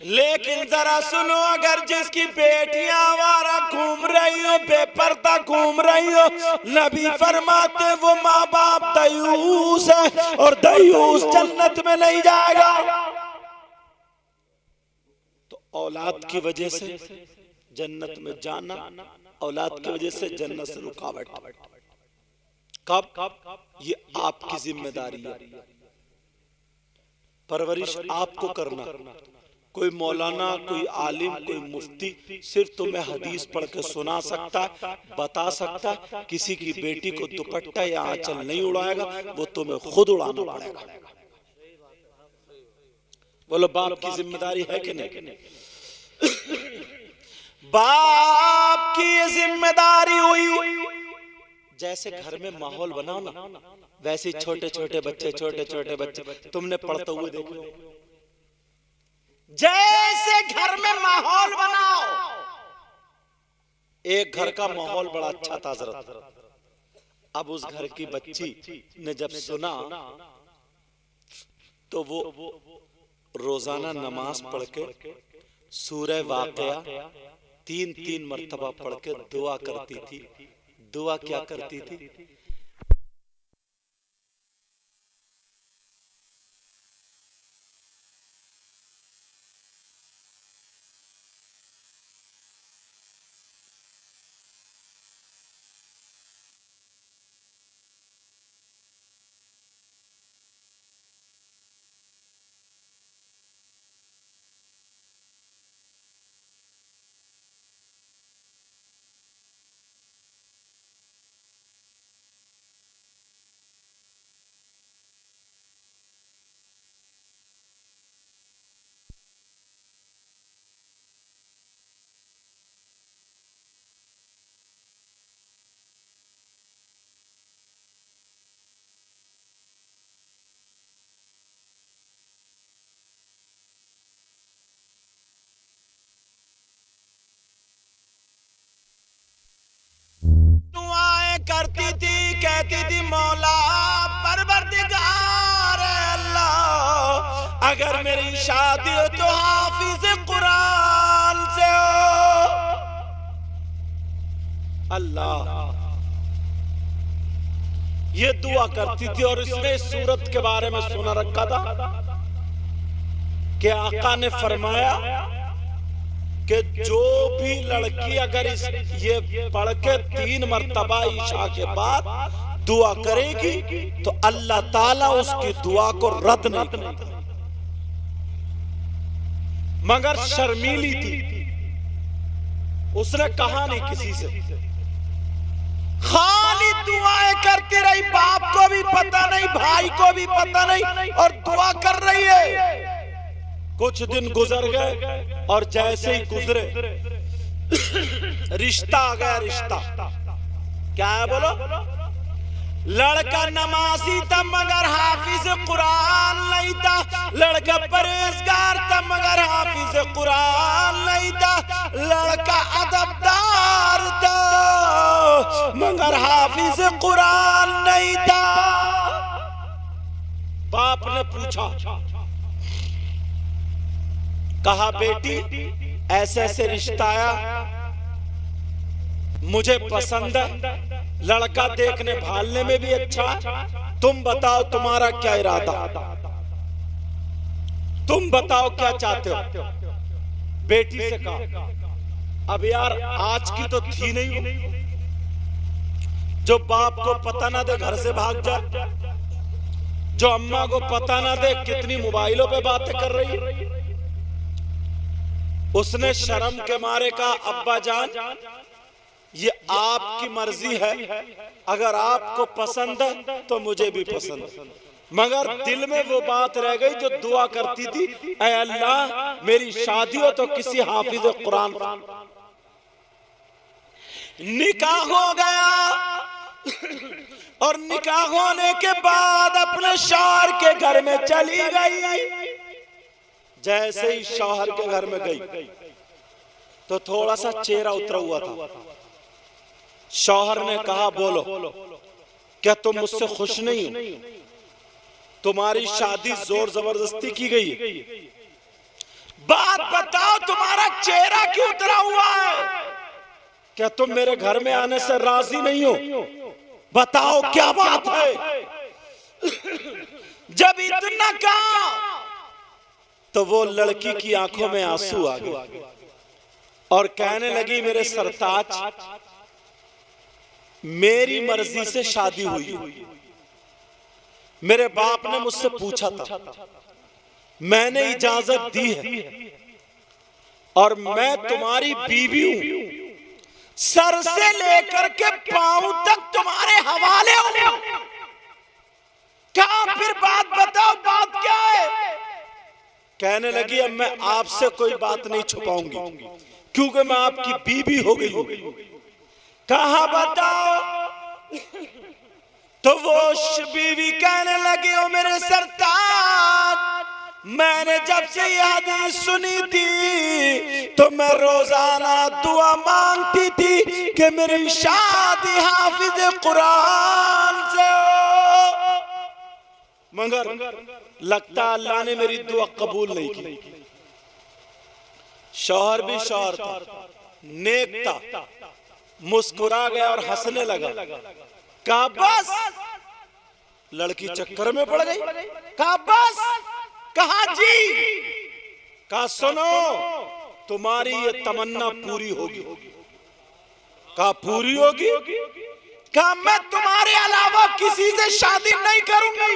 लेकिन जरा सुनो, अगर जिसकी बेटियां आवारा घूम रही हो, बेपर्दा घूम रही हो, नबी फरमाते वो माँ बाप दयूस है और दयूस जन्नत में नहीं जाएगा। तो औलाद की वजह से जन्नत में जाना, औलाद की वजह से जन्नत से रुकावट कब? ये आपकी जिम्मेदारी है, परवरिश आपको करना। कोई मौलाना, कोई आलिम, कोई मुफ्ती सिर्फ तुम्हें हदीस पढ़ के सुना सकता, बता सकता, किसी की बेटी को दुपट्टा या आंचल नहीं उड़ाएगा, वो तुम्हें खुद उड़ाना पड़ेगा। बोलो बाप की जिम्मेदारी है कि नहीं? बाप की ये जिम्मेदारी हुई। जैसे घर में माहौल बनाओ ना, वैसे छोटे छोटे बच्चे तुमने पढ़ते हुए देखो, जैसे घर में माहौल बनाओ। एक घर का माहौल बड़ा अच्छा था हज़रत, अब उस घर की बच्ची ने जब सुना तो वो रोजाना नमाज पढ़ के सूरह वाक़िया 3-3 मर्तबा पढ़ के दुआ करती थी। दुआ क्या करती थी? करती थी, कहती थी मौला परवरदिगार अल्लाह, अगर मेरी शादी हो तो हाफिज कुरान से हो। अल्लाह, ये दुआ करती थी। और इसने सूरत के बारे में सुना रखा था कि आका ने फरमाया कि जो भी लड़की अगर ये पढ़ के 3 मर्तबा ईशा के बाद दुआ करेगी तो अल्लाह ताला उसकी दुआ को रद्द नहीं करता। मगर शर्मीली थी, उसने कहा नहीं किसी से, खाली दुआएं करती रही, बाप को भी पता नहीं, भाई को भी पता नहीं, और दुआ कर रही है। कुछ दिन गुजर गए और जैसे ही गुजरे रिश्ता आ गया। रिश्ता क्या है बोलो? लड़का नमाजी था मगर हाफिज कुरान नहीं था, लड़का परहेजगार था मगर हाफिज कुरान नहीं था, लड़का अदबदार था मगर हाफिज कुरान नहीं था। बाप ने पूछा, कहा बेटी ऐसे ऐसे रिश्ता आया, मुझे पसंद है, लड़का देखने भालने में भी अच्छा, तुम बताओ तुम्हारा क्या इरादा, तुम बताओ क्या चाहते हो। बेटी से कहा, अब यार आज की तो थी नहीं जो बाप को पता ना दे घर से भाग जा, जो अम्मा को पता ना दे कितनी मोबाइलों पे बातें कर रही। उसने शर्म के मारे कहा, अब्बा जान ये आपकी मर्जी है, अगर आपको पसंद है तो मुझे भी पसंद है। मगर दिल में वो बात रह गई जो दुआ करती थी, ऐ अल्लाह मेरी शादी हो तो किसी हाफिज कुरान। निकाह हो गया और निकाह होने के बाद अपने शौहर के घर में चली गई। जैसे ही शौहर के घर में गई तो थोड़ा सा चेहरा उतरा हुआ था। शौहर ने कहा, बोलो क्या तुम मुझसे खुश नहीं हो? तुम्हारी शादी जोर जबरदस्ती की गई, बात बताओ तुम्हारा चेहरा क्यों उतरा हुआ है? क्या तुम मेरे घर में आने से राजी नहीं हो? बताओ क्या बात है? जब इतना कहा तो वो लड़की की आंखों में आंसू आ गए और कहने लगी, मेरे सरताज, मेरी मर्जी से शादी हुई। मेरे बाप ने मुझसे पूछा था, मैंने इजाजत दी है और मैं तुम्हारी बीवी हूं। सर से लेकर के पांव तक तुम्हारे हवाले हूं। क्या फिर बात बताओ, बात क्या है? कहने लगी, अब मैं आपसे कोई बात नहीं छुपाऊंगी क्योंकि मैं आपकी बीवी हो गई हूं। कहा बताओ? तो वो बीवी कहने लगी, ओ मेरे सरताज, मैंने जब से ये हदीस सुनी थी तो मैं रोजाना दुआ मांगती थी कि मेरी शादी हाफिज कुरान से हो, मगर लगता अल्लाह ने मेरी दुआ कबूल नहीं की। शौहर भी शौहर था, नेक था, मुस्कुरा गया और हंसने लगा। कहा बस, लड़की चक्कर में पड़ गई। कहा बस, कहा जी, कहा सुनो, तुम्हारी ये तमन्ना पूरी होगी। कहा पूरी होगी? कहा मैं तुम्हारे अलावा किसी से शादी नहीं करूंगी,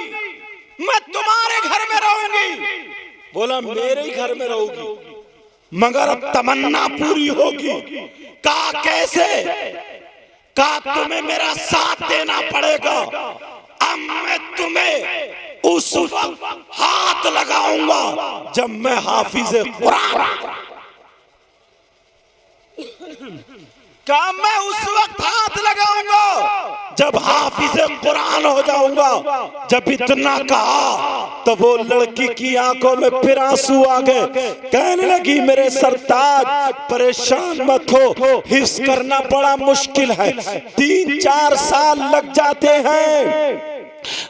मैं तुम्हारे घर में रहूंगी। बोला मेरे ही घर में रहोगी, मगर अब तमन्ना पूरी होगी। कहा कैसे? कहा तुम्हें मेरा साथ देना पड़ेगा। अब मैं तुम्हें उस वक्त हाथ लगाऊंगा जब मैं हाफिज कुरान, कहा मैं उस वक्त हाथ लगाऊंगा जब हाफिज कुरान हो जाऊंगा। जब इतना कहा तो वो लड़की की आंखों में फिर आंसू आ गए। कहने लगी, मेरे सरताज परेशान मत हो, हिफ्ज करना बड़ा मुश्किल है, 3-4 साल लग जाते हैं।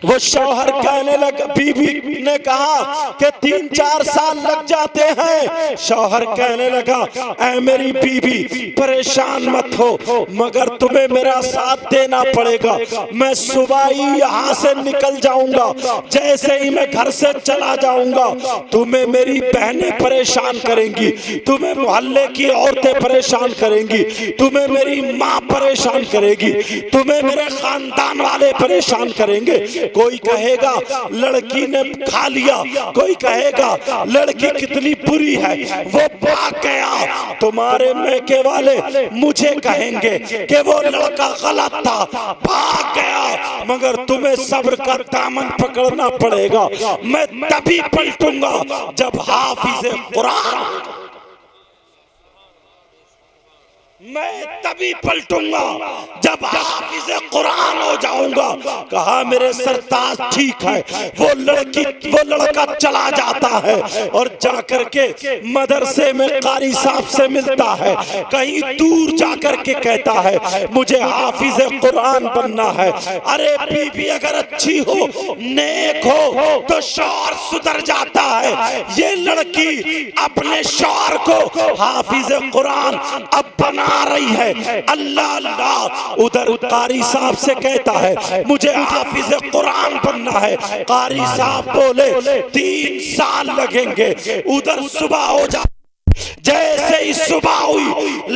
वो शौहर कहने लगा, बीवी ने कहा कि 3-4 साल लग जाते हैं। शौहर कहने लगा, ऐ मेरी बीवी परेशान मत हो, मगर तुम्हें मेरा साथ देना पड़ेगा। मैं सुबह ही यहाँ से निकल जाऊंगा, जैसे ही मैं घर से चला जाऊंगा तुम्हें मेरी बहनें परेशान करेंगी, तुम्हें मोहल्ले की औरतें परेशान करेंगी, तुम्हें मेरी माँ परेशान करेगी, तुम्हें मेरे खानदान वाले परेशान करेंगे। कोई कहेगा लड़की ने खा लिया, कोई कहेगा लड़की कितनी बुरी है, वो भाग गया। तुम्हारे मैके वाले मुझे कहेंगे कि वो लड़का गलत था, भाग गया। मगर तुम्हें सब्र का दामन पकड़ना पड़ेगा। मैं तभी पलटूंगा जब हाफिज कुरान, मैं तभी पलटूंगा जब हाफिज कुरान हो जाऊंगा। कहा मेरे सरताज ठीक है। वो लड़का चला जाता है और जाकर के मदरसे में कारी साहब से मिलता है, कहीं दूर जाकर के कहता है मुझे हाफिज कुरान बनना है। अरे बीवी अगर अच्छी हो, नेक हो तो शौहर सुधर जाता है। ये लड़की अपने शौहर को हाफिज कुरान अब बना रही है। अल्लाह अल्लाह, उधर कारी साहब से कहता है मुझे हाफिज कुरान बनना है। कारी साहब बोले 3 साल लगेंगे। उधर सुबह हो जा जैसे ही सुबह हुई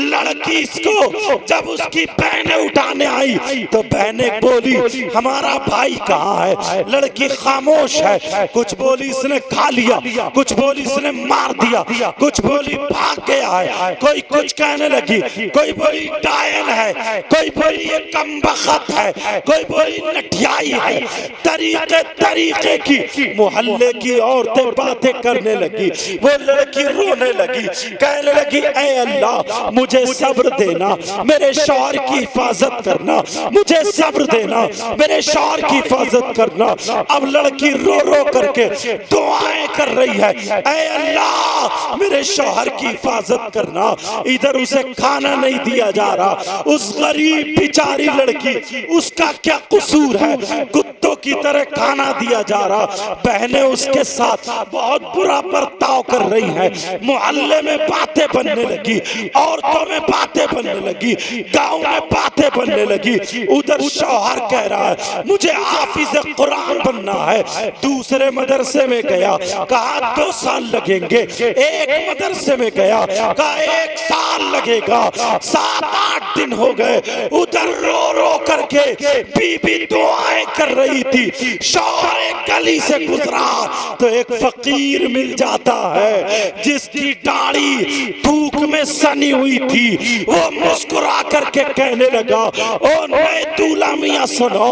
लड़की इसको जब उसकी बहनें उठाने आई तो बहनें बोली हमारा भाई कहाँ है। लड़की खामोश है, कुछ बोली इसने खा लिया, कुछ बोली इसने मार दिया, कुछ बोली भाग गया है, कोई कुछ कहने लगी, कोई बोली डायन है, कोई बोली ये कमबख्त है, कोई बोली नठियाई है। तरीके तरीके की मोहल्ले की औरतें बातें करने लगी। वो लड़की रोने लगी, कहने लगी ऐ अल्लाह मुझे सब्र देना, मेरे शौहर की हिफाजत करना, मुझे सब्र देना, मेरे शौहर की हिफाजत करना। अब लड़की रो रो करके दुआएं कर रही है, ऐ अल्लाह मेरे शौहर की हिफाजत करना। इधर उसे खाना नहीं दिया जा रहा, उस गरीब बेचारी लड़की, उसका क्या कसूर है, कुत्तों की तरह खाना दिया जा रहा। बहनें उसके साथ बहुत बुरा बर्ताव कर रही हैं। मोहल्ले में बातें बनने लगी, औरतों में बातें बनने लगी, गांव में बातें बनने लगी। उधर शौहर कह रहा है मुझे हाफिज कुरान बनना है। दूसरे मदरसे में गया, कहा 2 साल लगेंगे। एक मदरसे में गया, कहा 1 साल लगेगा। 7-8 दिन हो गए। उधर रो रो करके बीबी दुआएं कर रही थी। शौहर एक गली से गुजरा तो एक फकीर मिल जाता है जिसकी दाढ़ी थूक में सनी हुई थी। वो मुस्कुरा करके कहने लगा ओ नए दूल्हा मियां सुनो,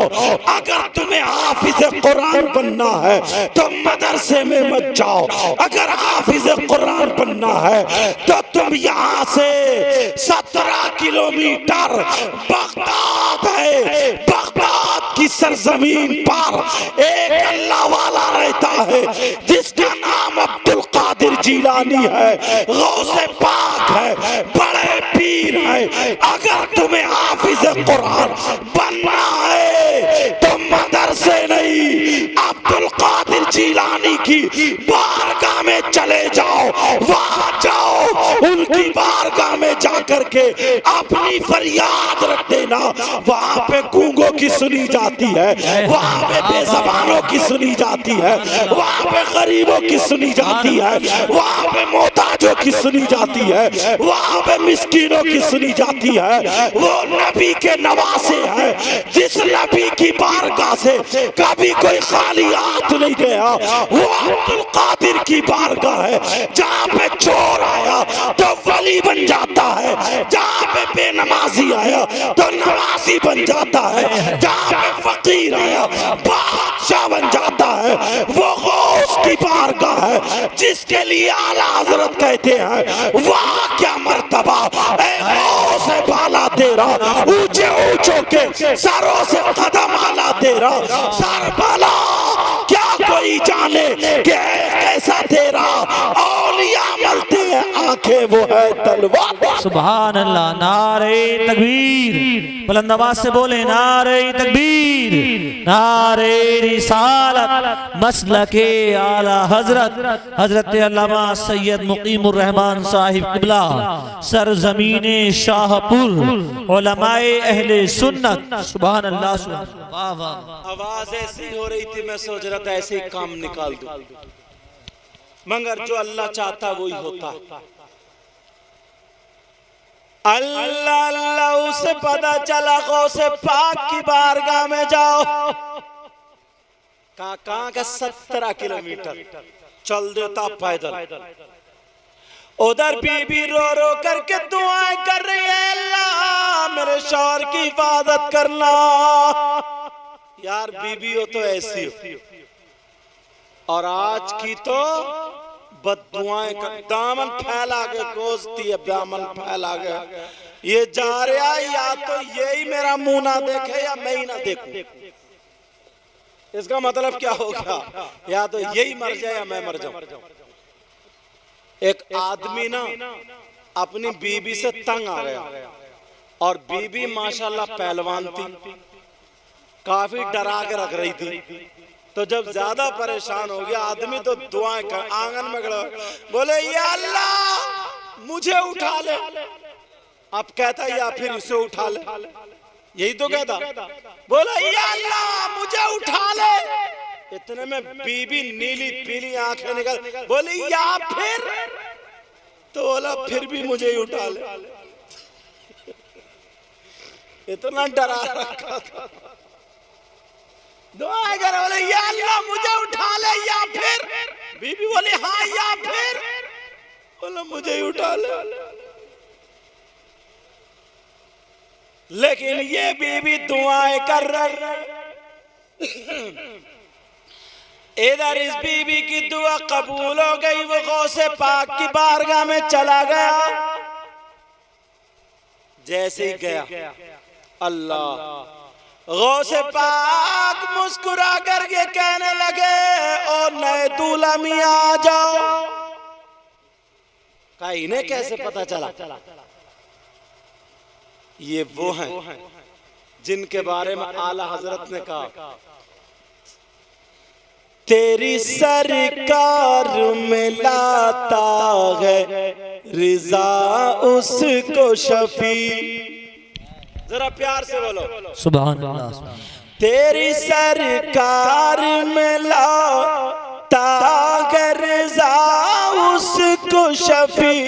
अगर तुम्हें हाफिज कुरान बनना है तो मदरसे में मत जाओ। अगर हाफिज कुरान बनना है तो तुम यहाँ से 17 किलोमीटर बगदाद है, बगदाद की सरजमीन पर एक अल्लाह वाला रहता है जिसका नाम अब्दुल कादिर जिलानी है, गौसे पाक है, बड़े पीर है। अगर तुम्हें हाफिज कुरान बनना है तो मदरसे नहीं अब्दुल कादिर जिलानी की बारगाह में चले जाओ। वहां जाओ, उनकी बारगाह में जाकर के अपनी फरियाद रख देना। वहां पे गूंगों की सुनी जाती है, वहां पे बेज़बानों की सुनी जाती है, वहां पे गरीबों की सुनी जाती है, वहां पे मोहताजों की सुनी जाती है, वहां पे मिस्कीनों की सुनी जाती है। वो नबी के नवासे हैं, जिस नबी की बारगाह से कभी कोई खाली हाथ नहीं गया। वो अब्दुल कादिर की बारगाह है जहाँ पे चोर आया तो वली बन जाता है, जहाँ पे बेनमाजी आया तो नमाजी बन जाता है, जहाँ पे फकीर आया बादशाह बन जाता है। वो गौस की बारगाह है जिसके लिए आला हजरत कहते हैं वाह क्या मर्तबा ऐ गौस बाला तेरा, ऊंचे ऊंचों के सरों से कदम आला तेरा। सर बाला क्या कोई जाने कि कैसा तेरा, औलिया मलते हैं आंखें वो है तलवार। सुभान अल्लाह। नारे तकबीर, बुलंद आवाज से बोले नारे तकबीर, नारे रिसालत, मसलके आला हजरत हजरत अल्लामा सैयद मुकीमुर रहमान साहिब किबला सरजमीने शाहपुर, उलमाए अहले सुन्नत। सुभान अल्लाह। वाह वाह। आवाज ऐसी हो रही थी, मैं सोच रहा था ऐसे ही काम निकाल दूं, मगर जो अल्लाह चाहता वही होता। अल्लाह अल्लाह उसे पता चला गौसे पाक की बारगाह में जाओ। कहाँ का 17 किलोमीटर चल देता पैदल। उधर बीबी रो रो करके दुआएं कर रही है, अल्लाह मेरे शौहर की हिफाजत करना। यार बीबी हो तो ऐसी हो, और आज की तो बददुआएं कर, दामन फैला के कोसती है, दामन फैला के ये जा रहा, या तो यही मेरा मुंह ना देखे या मैं ही ना देखूं। इसका मतलब क्या हो गया, या तो यही मर जाए या मैं मर जाऊं। एक आदमी ना अपनी बीबी से तंग आ गया, और बीबी माशाल्लाह पहलवान थी, काफी डरा के रख रही थी। तो जब ज्यादा परेशान हो गया आदमी तो दुआएं कर, आंगन में खड़ा बोले या अल्लाह मुझे उठा ले। अब कहता या फिर इसे उठा ले, यही तो कहता। बोला या अल्लाह मुझे उठा ले। इतने में बीबी नीली पीली आंखें निकल बोली या फिर तो बोला फिर भी मुझे ही उठा ले। इतना डरा रखा था। दुआ कर बोले या अल्लाह मुझे उठा ले, या फिर बीबी बोली हाँ या फिर, बोला मुझे ही उठा ले। लेकिन ये बीबी दुआएं कर रही। इधर इस बीबी की दुआ कबूल हो गई, वो गौसे पाक की बारगाह में चला गया। जैसे ही गया अल्लाह, गौसे पाक मुस्कुरा करके कहने लगे ओ नए दूल्हा मियां आ जाओ। कहा इन्हें कैसे पता चला? ये वो हैं जिनके बारे में आला हजरत ने कहा तेरी सरकार में लाता है रिजा उसको शफी। जरा प्यार से बोलो सुभान अल्लाह। तेरी सरकार में लाता है रिजा उसको शफी,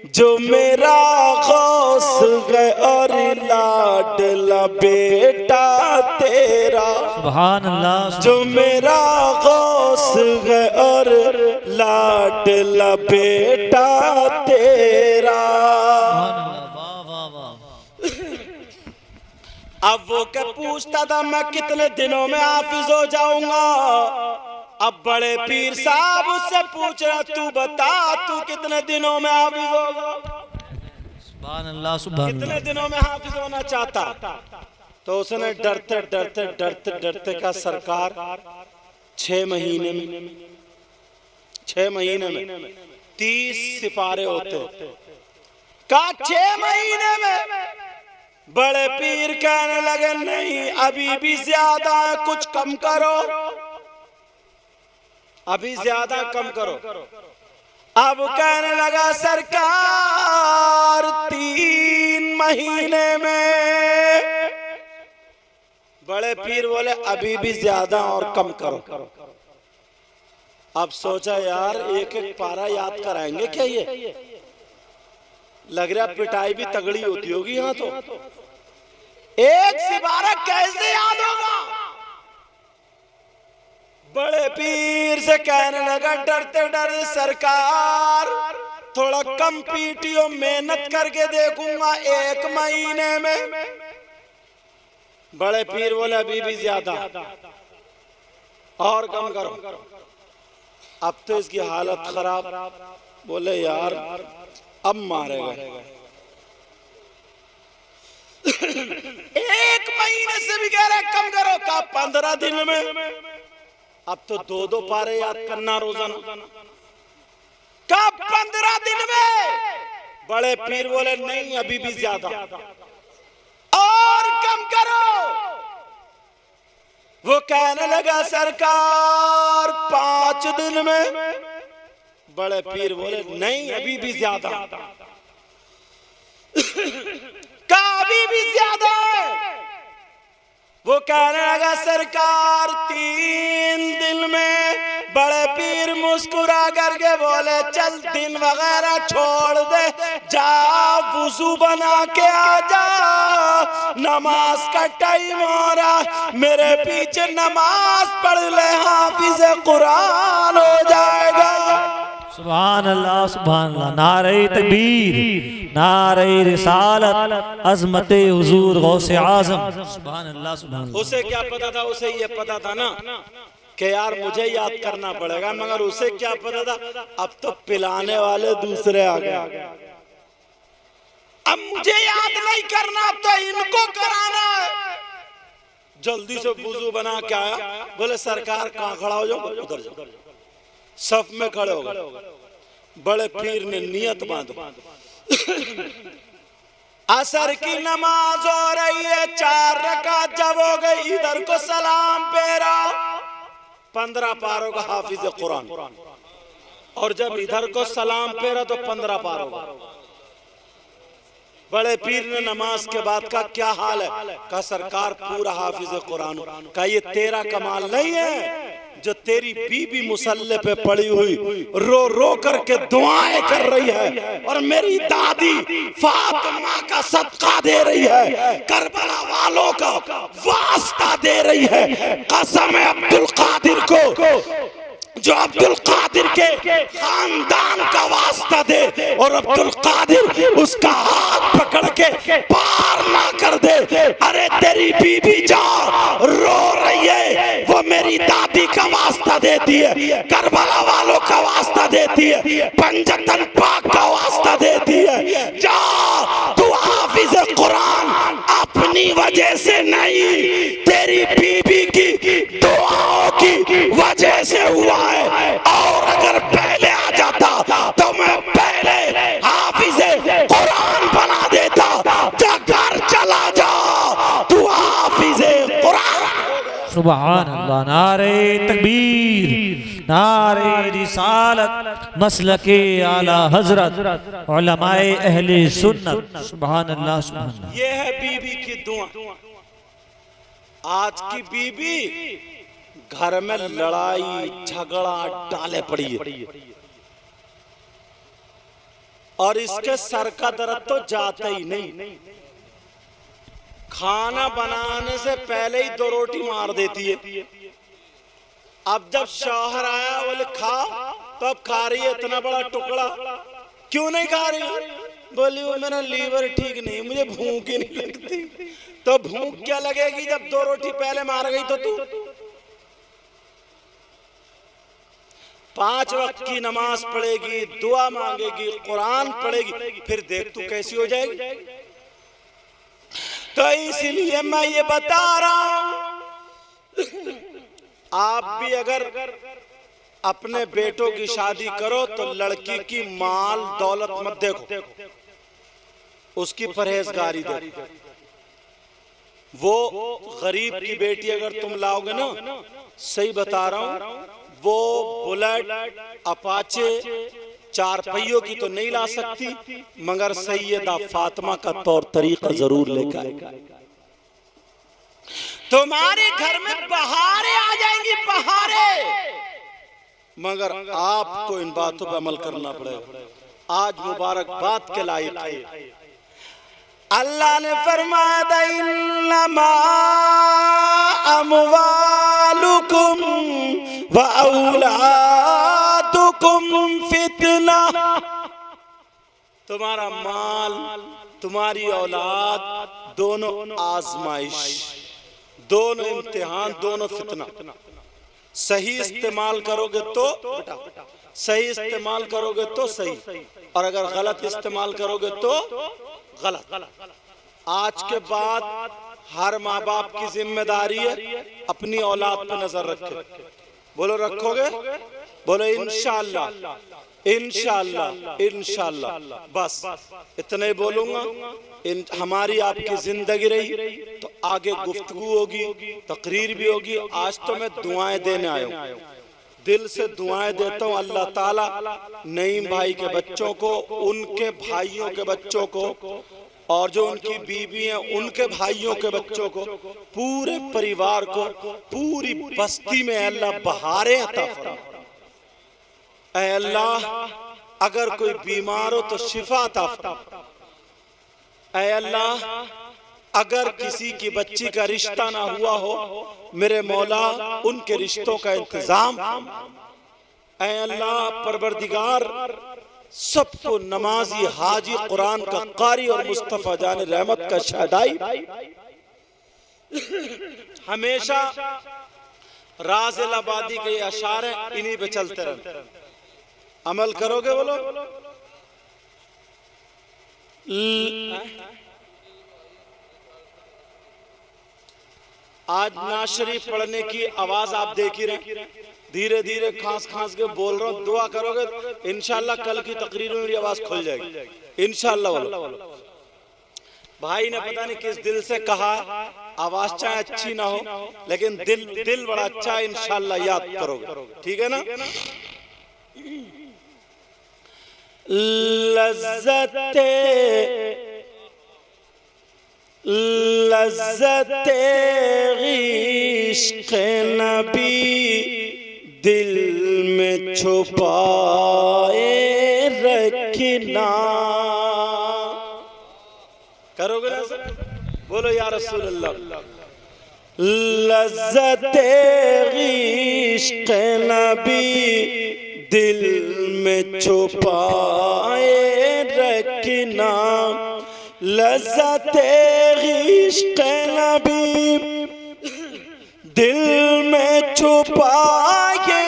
जो मेरा गौस है और लाडला बेटा तेरा। सुभान अल्लाह। जो मेरा गौस है और लाडला बेटा तेरा। अब वो क्या पूछता था मैं कितने दिनों में हाफिज हो जाऊंगा। अब बड़े पीर साहब उससे पूछ रहा तू बता तू कितने दिनों में हाफिज होगा। सुभान अल्लाह सुभान अल्लाह। कितने दिनों में हाफिज होना चाहता? तो उसने डरते डरते डरते डरते का सरकार 6 महीने में, 6 महीने में 30 सिपारे होते। का 6 महीने में? बड़े पीर कहने लगे नहीं अभी भी ज्यादा है, कुछ कम करो, अभी ज्यादा कम करो। अब कहने लगा सरकार 3 महीने में। बड़े पीर बोले अभी भी ज्यादा और कम करो। अब सोचा यार एक एक पारा याद कराएंगे क्या? ये लग रहा पिटाई भी तगड़ी होती होगी यहाँ तो। एक सिपारा कैसे याद होगा? बड़े पीर से कहने लगा डरते डरते सरकार थोड़ा कम पीटियो, मेहनत करके देखूंगा 1 महीने में। बड़े पीर बोले अभी भी ज्यादा और कम करो। अब तो इसकी हालत खराब। बोले यार अब मारेगा। 1 महीने से भी कह रहे कम करो। का 15 दिन में? अब तो 2-2 पारे याद करना रोजाना। का 15 दिन में? बड़े पीर बोले नहीं अभी भी ज्यादा और कम करो। वो कहने लगा सरकार 5 दिन में। बड़े पीर बोले नहीं अभी भी ज्यादा। का अभी भी ज्यादा है? वो कहने लगा सरकार 3 दिन में। बड़े पीर मुस्कुरा करके बोले चल दिन वगैरह छोड़ दे, जा वुजू बना के आ जा, नमाज का टाइम हो रहा, मेरे पीछे नमाज पढ़ ले, हाफिज कुरान हो जाएगा। सुभान अल्लाह सुभान अल्लाह। नारे तकबीर, नारे रिसालत, अज़मते हुजूर गौसे आज़म। सुभान अल्लाह सुभान अल्लाह। उसे क्या पता था? उसे ये पता था ना कि यार मुझे याद करना पड़ेगा, मगर उसे क्या पता था अब तो पिलाने वाले दूसरे आ गए। अब मुझे याद नहीं करना, अब तो इनको कराना है। जल्दी से वुजू बना के आया। बोले सरकार कहाँ खड़ा हो जाओ? उधर जाओ, सफ में खड़े हो गए। बड़े पीर ने नियत बांधी। असर की नमाज हो रही है, 4 रकात जब हो गई, इधर को सलाम फेरा, 15 पारों का हाफिज कुरान। और जब इधर को सलाम फेरा तो 15 पारों का। बड़े पीर ने नमाज के बाद का क्या हाल है? कहा सरकार पूरा हाफिज कुरान। कहा ये तेरा कमाल नहीं है जो तेरी बीबी मुसल्ले पे पड़ी हुई रो रो करके दुआएं कर रही है और मेरी दादी फातिमा का सदका दे रही है, करबला वालों का वास्ता दे रही है। कसम है अब्दुल कादिर को जो अब्दुल कादिर के खानदान का वास्ता दे और अब्दुल कादिर उसका हाथ पकड़ के पार ना कर दे। अरे तेरी बीबी जा रो रही है, वो मेरी दादी का वास्ता देती है, करबला वालों का वास्ता देती है, पंजतन पाक का वास्ता देती है। जा तू हाफिज कुरान अपनी वजह से नहीं, तेरी बीबी की दुआओं की वजह से हुआ है। और अगर पहले आ जाता तो मैं पहले हाफिज कुरान बना देता। जा घर चला जा, तू हाफिज कुरान। सुभान अल्लाह। नारे तकबीर, नारे रिसालत, मसलके आला हजरत, उलमाए अहले सुन्नत। सुभान अल्लाह, सुभान अल्लाह। ये है बीबी की दुआ। आज की बीबी घर में लड़ाई झगड़ा डाले पड़ी है और इसके सर का दर्द तो जाता ही नहीं। खाना बनाने से पहले ही 2 रोटी मार देती है। अब जब शौहर आया बोले खा, तो अब खा रही है इतना बड़ा टुकड़ा। क्यों नहीं खा रही? बोली वो मेरा लीवर ठीक नहीं, मुझे भूख ही नहीं लगती। तो भूख क्या लगेगी जब 2 रोटी पहले मार गई तो तू? 5 वक्त की नमाज पढ़ेगी, दुआ मांगेगी, कुरान पढ़ेगी, फिर देख तू कैसी हो जाएगी। तो इसलिए मैं ये बता रहा हूं, आप भी अगर अपने बेटों की शादी करो तो लड़की की माल दौलत मत देखो, उसकी परहेजगारी देखो। वो गरीब की बेटी अगर तुम लाओगे ना, सही बता रहा हूं, वो बुलेट अपाचे 4 पहियों की तो नहीं ला सकती, मगर सैयदा फातिमा का तौर तरीका जरूर लेकर आएगा। तुम्हारे घर में बहारें आ जाएंगी, बहारें, मगर आपको इन बातों पर अमल करना पड़ेगा। आज मुबारकबाद के लायक है। अल्लाह ने फरमाया इन्नमा अमवालुकुम व औलादुकुम फितना। तुम्हारा माल, तुम्हारी औलाद दोनों आजमाइश, दोनों इम्तिहान, दोनों फितना। सही इस्तेमाल करोगे तो सही इस्तेमाल करोगे तो सही, और अगर गलत इस्तेमाल करोगे तो गलत। आज के बाद हर माँ बाप की जिम्मेदारी है अपनी औलाद पर नजर रखे। बोलो रखोगे? बोलो इंशाअल्लाह, इंशाअल्लाह, इंशाअल्लाह। बस इतना ही बोलूंगा। हमारी आपकी जिंदगी रही तो आगे गुफ्तगू होगी, तकरीर भी होगी। आज तो मैं दुआएं देने आया हूँ, दिल से दुआएं देता हूँ। अल्लाह ताला नईम भाई के बच्चों को, उनके भाइयों के बच्चों को, और जो उनकी बीवी हैं उनके भाइयों के बच्चों को, पूरे परिवार को, पूरी बस्ती में अल्लाह बहारें अता फरमा। ऐ अल्लाह, अगर कोई बीमार हो तो शिफा अता फरमा। ऐ अल्लाह, अगर किसी की बच्ची का रिश्ता ना हुआ हो, मेरे मौला उनके रिश्तों का इंतजाम। ऐ अल्लाह परवरदिगार, सबको नमाजी, हाजी, कुरान का कारी और मुस्तफा जान रहमत का शहदाई हमेशा राज़िल आबादी के अशारे इन्हीं पे चलते रहे। अमल करोगे? बोलो आज नाज शरीफ पढ़ने की आवाज आप देख ही रहे, धीरे धीरे खांस खांस के बोल रहा हूँ। दुआ करोगे इंशाल्लाह कल की तकरीर में मेरी आवाज खुल जाएगी इंशाल्लाह। बोलो भाई ने पता नहीं किस दिल से कहा, आवाज चाहे अच्छी ना हो लेकिन दिल बड़ा अच्छा है। इंशाल्लाह याद करोगे, ठीक है ना? लज़्ज़ते लज्जत इश्क़ नबी दिल में छुपाए रखना। करोगे ना? बोलो या रसूल अल्लाह। लज्जत इश्क़ नबी दिल में छुपाए रखना। लज़्ज़त इश्क़ नबी दिल में छुपाए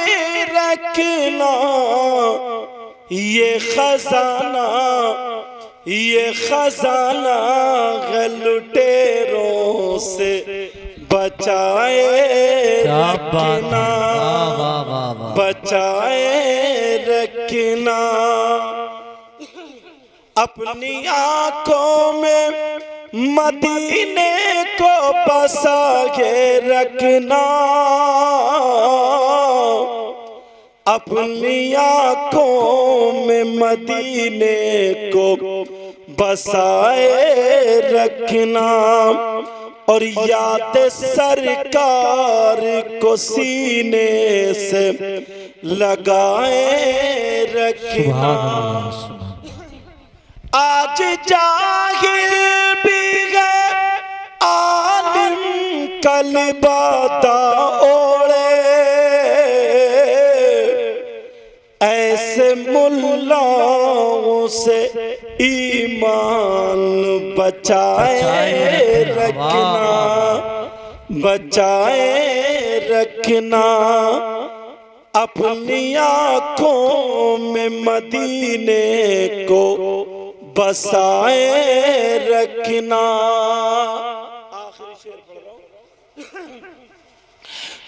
रखना। ये खजाना लुटेरों से बचाए रखना। बचाए रखना। अपनी आँखों में मदीने को बसा के रखना। अपनी आँखों में मदीने को बसाए रखना। और याद सरकार को सीने से लगाए रखना। आज जाहिल भी है आलिम कल बादा ओढ़े। ऐसे मुल्लाओं से ईमान बचाए रखना। बचाए रखना। अपनी आँखों में मदीने को बसाए रखना। आखिरी शेर पढ़ रहा हूं।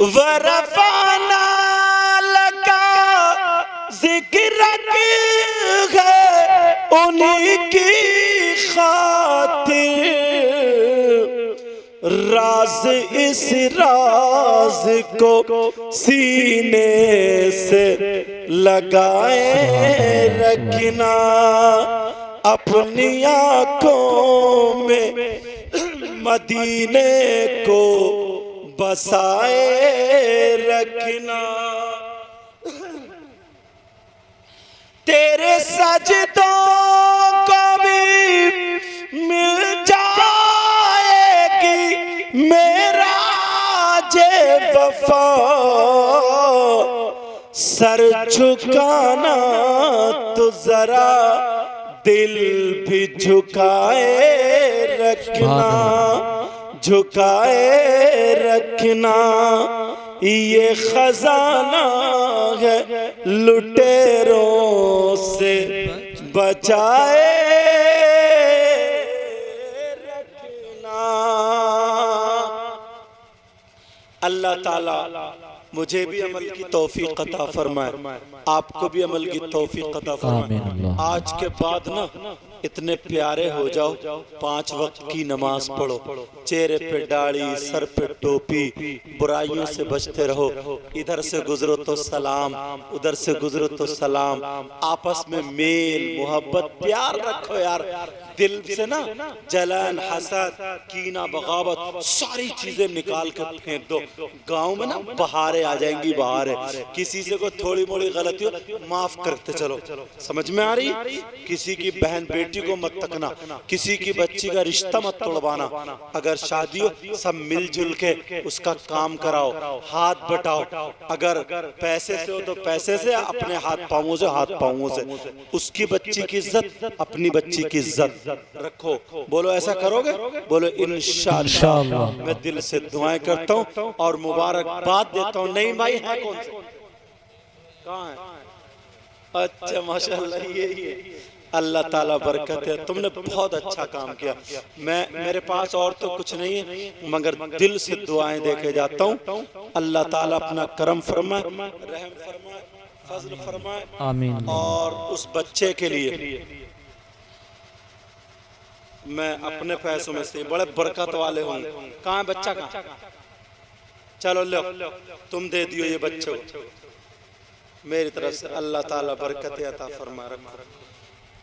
वरफ़ाना लका ज़िक्रक है उन्हीं की खातिर। राज इस राज को सीने से लगाए रखना। अपनी आँखों में मदीने को बसाए रखना। तेरे सजदों को भी मिल जाएगी मेरा जे वफा। सर झुकाना तो जरा दिल भी झुकाए रखना। झुकाए रखना। ये खजाना है लुटेरों से बचाए रखना। अल्लाह ताला मुझे भी अमल की तौफीक अता फरमाए, आपको भी अमल की तौफीक अता फरमाए। आज के बाद ना इतने प्यारे हो जाओ, 5 वक्त की नमाज पढ़ो, चेहरे पे दाढ़ी, सर पे टोपी, बुराइयों से बचते रहो। इधर से गुजरो तो सलाम, उधर से गुजरो तो सलाम। आपस में मेल मोहब्बत प्यार रखो यार। दिल से ना जलन, हसद, कीना, बगावत सारी चीजें निकाल कर फेंक दो। गाँव में ना बहारें आ जाएंगी। बहारें किसी से कोई थोड़ी मोड़ी गलती हो माफ करते चलो। समझ में आ रही? किसी की बहन बेटी को मत तकना, किसी की बच्ची का रिश्ता मत तोड़वाना। अगर शादी हो सब मिलजुल के उसका काम कराओ, हाथ बटाओ। अगर पैसे से हो तो पैसे से, अपने हाथ पांवों से, हाथ पांवों से। उसकी बच्ची की इज्जत, अपनी बच्ची की इज्जत रखो। बोलो ऐसा करोगे? बोलो इंशाअल्लाह। मैं दिल से दुआएं करता हूँ और मुबारकबाद देता हूँ। नहीं भाई है कौन से? कहाँ है? अच्छा माशाअल्लाह, ये अल्लाह ताला बरकत है। तुमने बहुत अच्छा काम किया। मेरे पास और तो कुछ नहीं है मगर दिल से दुआएं देके जाता हूँ। अल्लाह ताला अपना करम फरमाए, रहम फरमाए, फजल फरमाए। आमीन। और उस बच्चे के लिए मैं अपने पैसों में से, बड़े बरकत वाले होंगे। कहाँ है बच्चा? कहाँ? चलो लो, तुम दे दियो ये बच्चों को मेरी तरफ से। अल्लाह ताला बरकत अता फरमा रखो।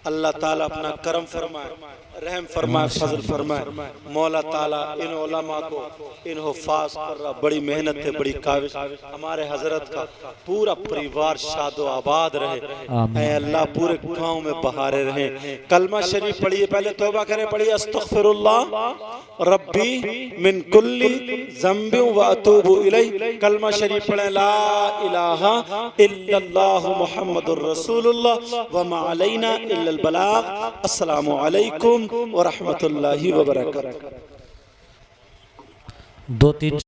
अल्लाह ताला अपना करम फरमाए, रहम फरमाए, फजल फरमाए। मौला ताला इन उलमा को, इन हुफ़ाज़ पर बड़ी मेहनत है, बड़ी काविश, हमारे हजरत का पूरा परिवार शादो आबाद रहे। ऐ अल्लाह पूरे गांव में बहारे रहे। कलमा शरीफ पढ़िए, पहले तौबा करें, पढ़िए अस्तग़फिरुल्लाह रब्बी मिन कुल्ली ज़ंबि व अतूबु इलैह। कलमा शरीफ पढ़ें, ला इलाहा इल्लल्लाहु मुहम्मदुर रसूलुल्लाह व मा अलैना इल्लल बलाग। अस्सलामु अलैकुम व रहमतुल्लाहि व बरकातहू। 2-3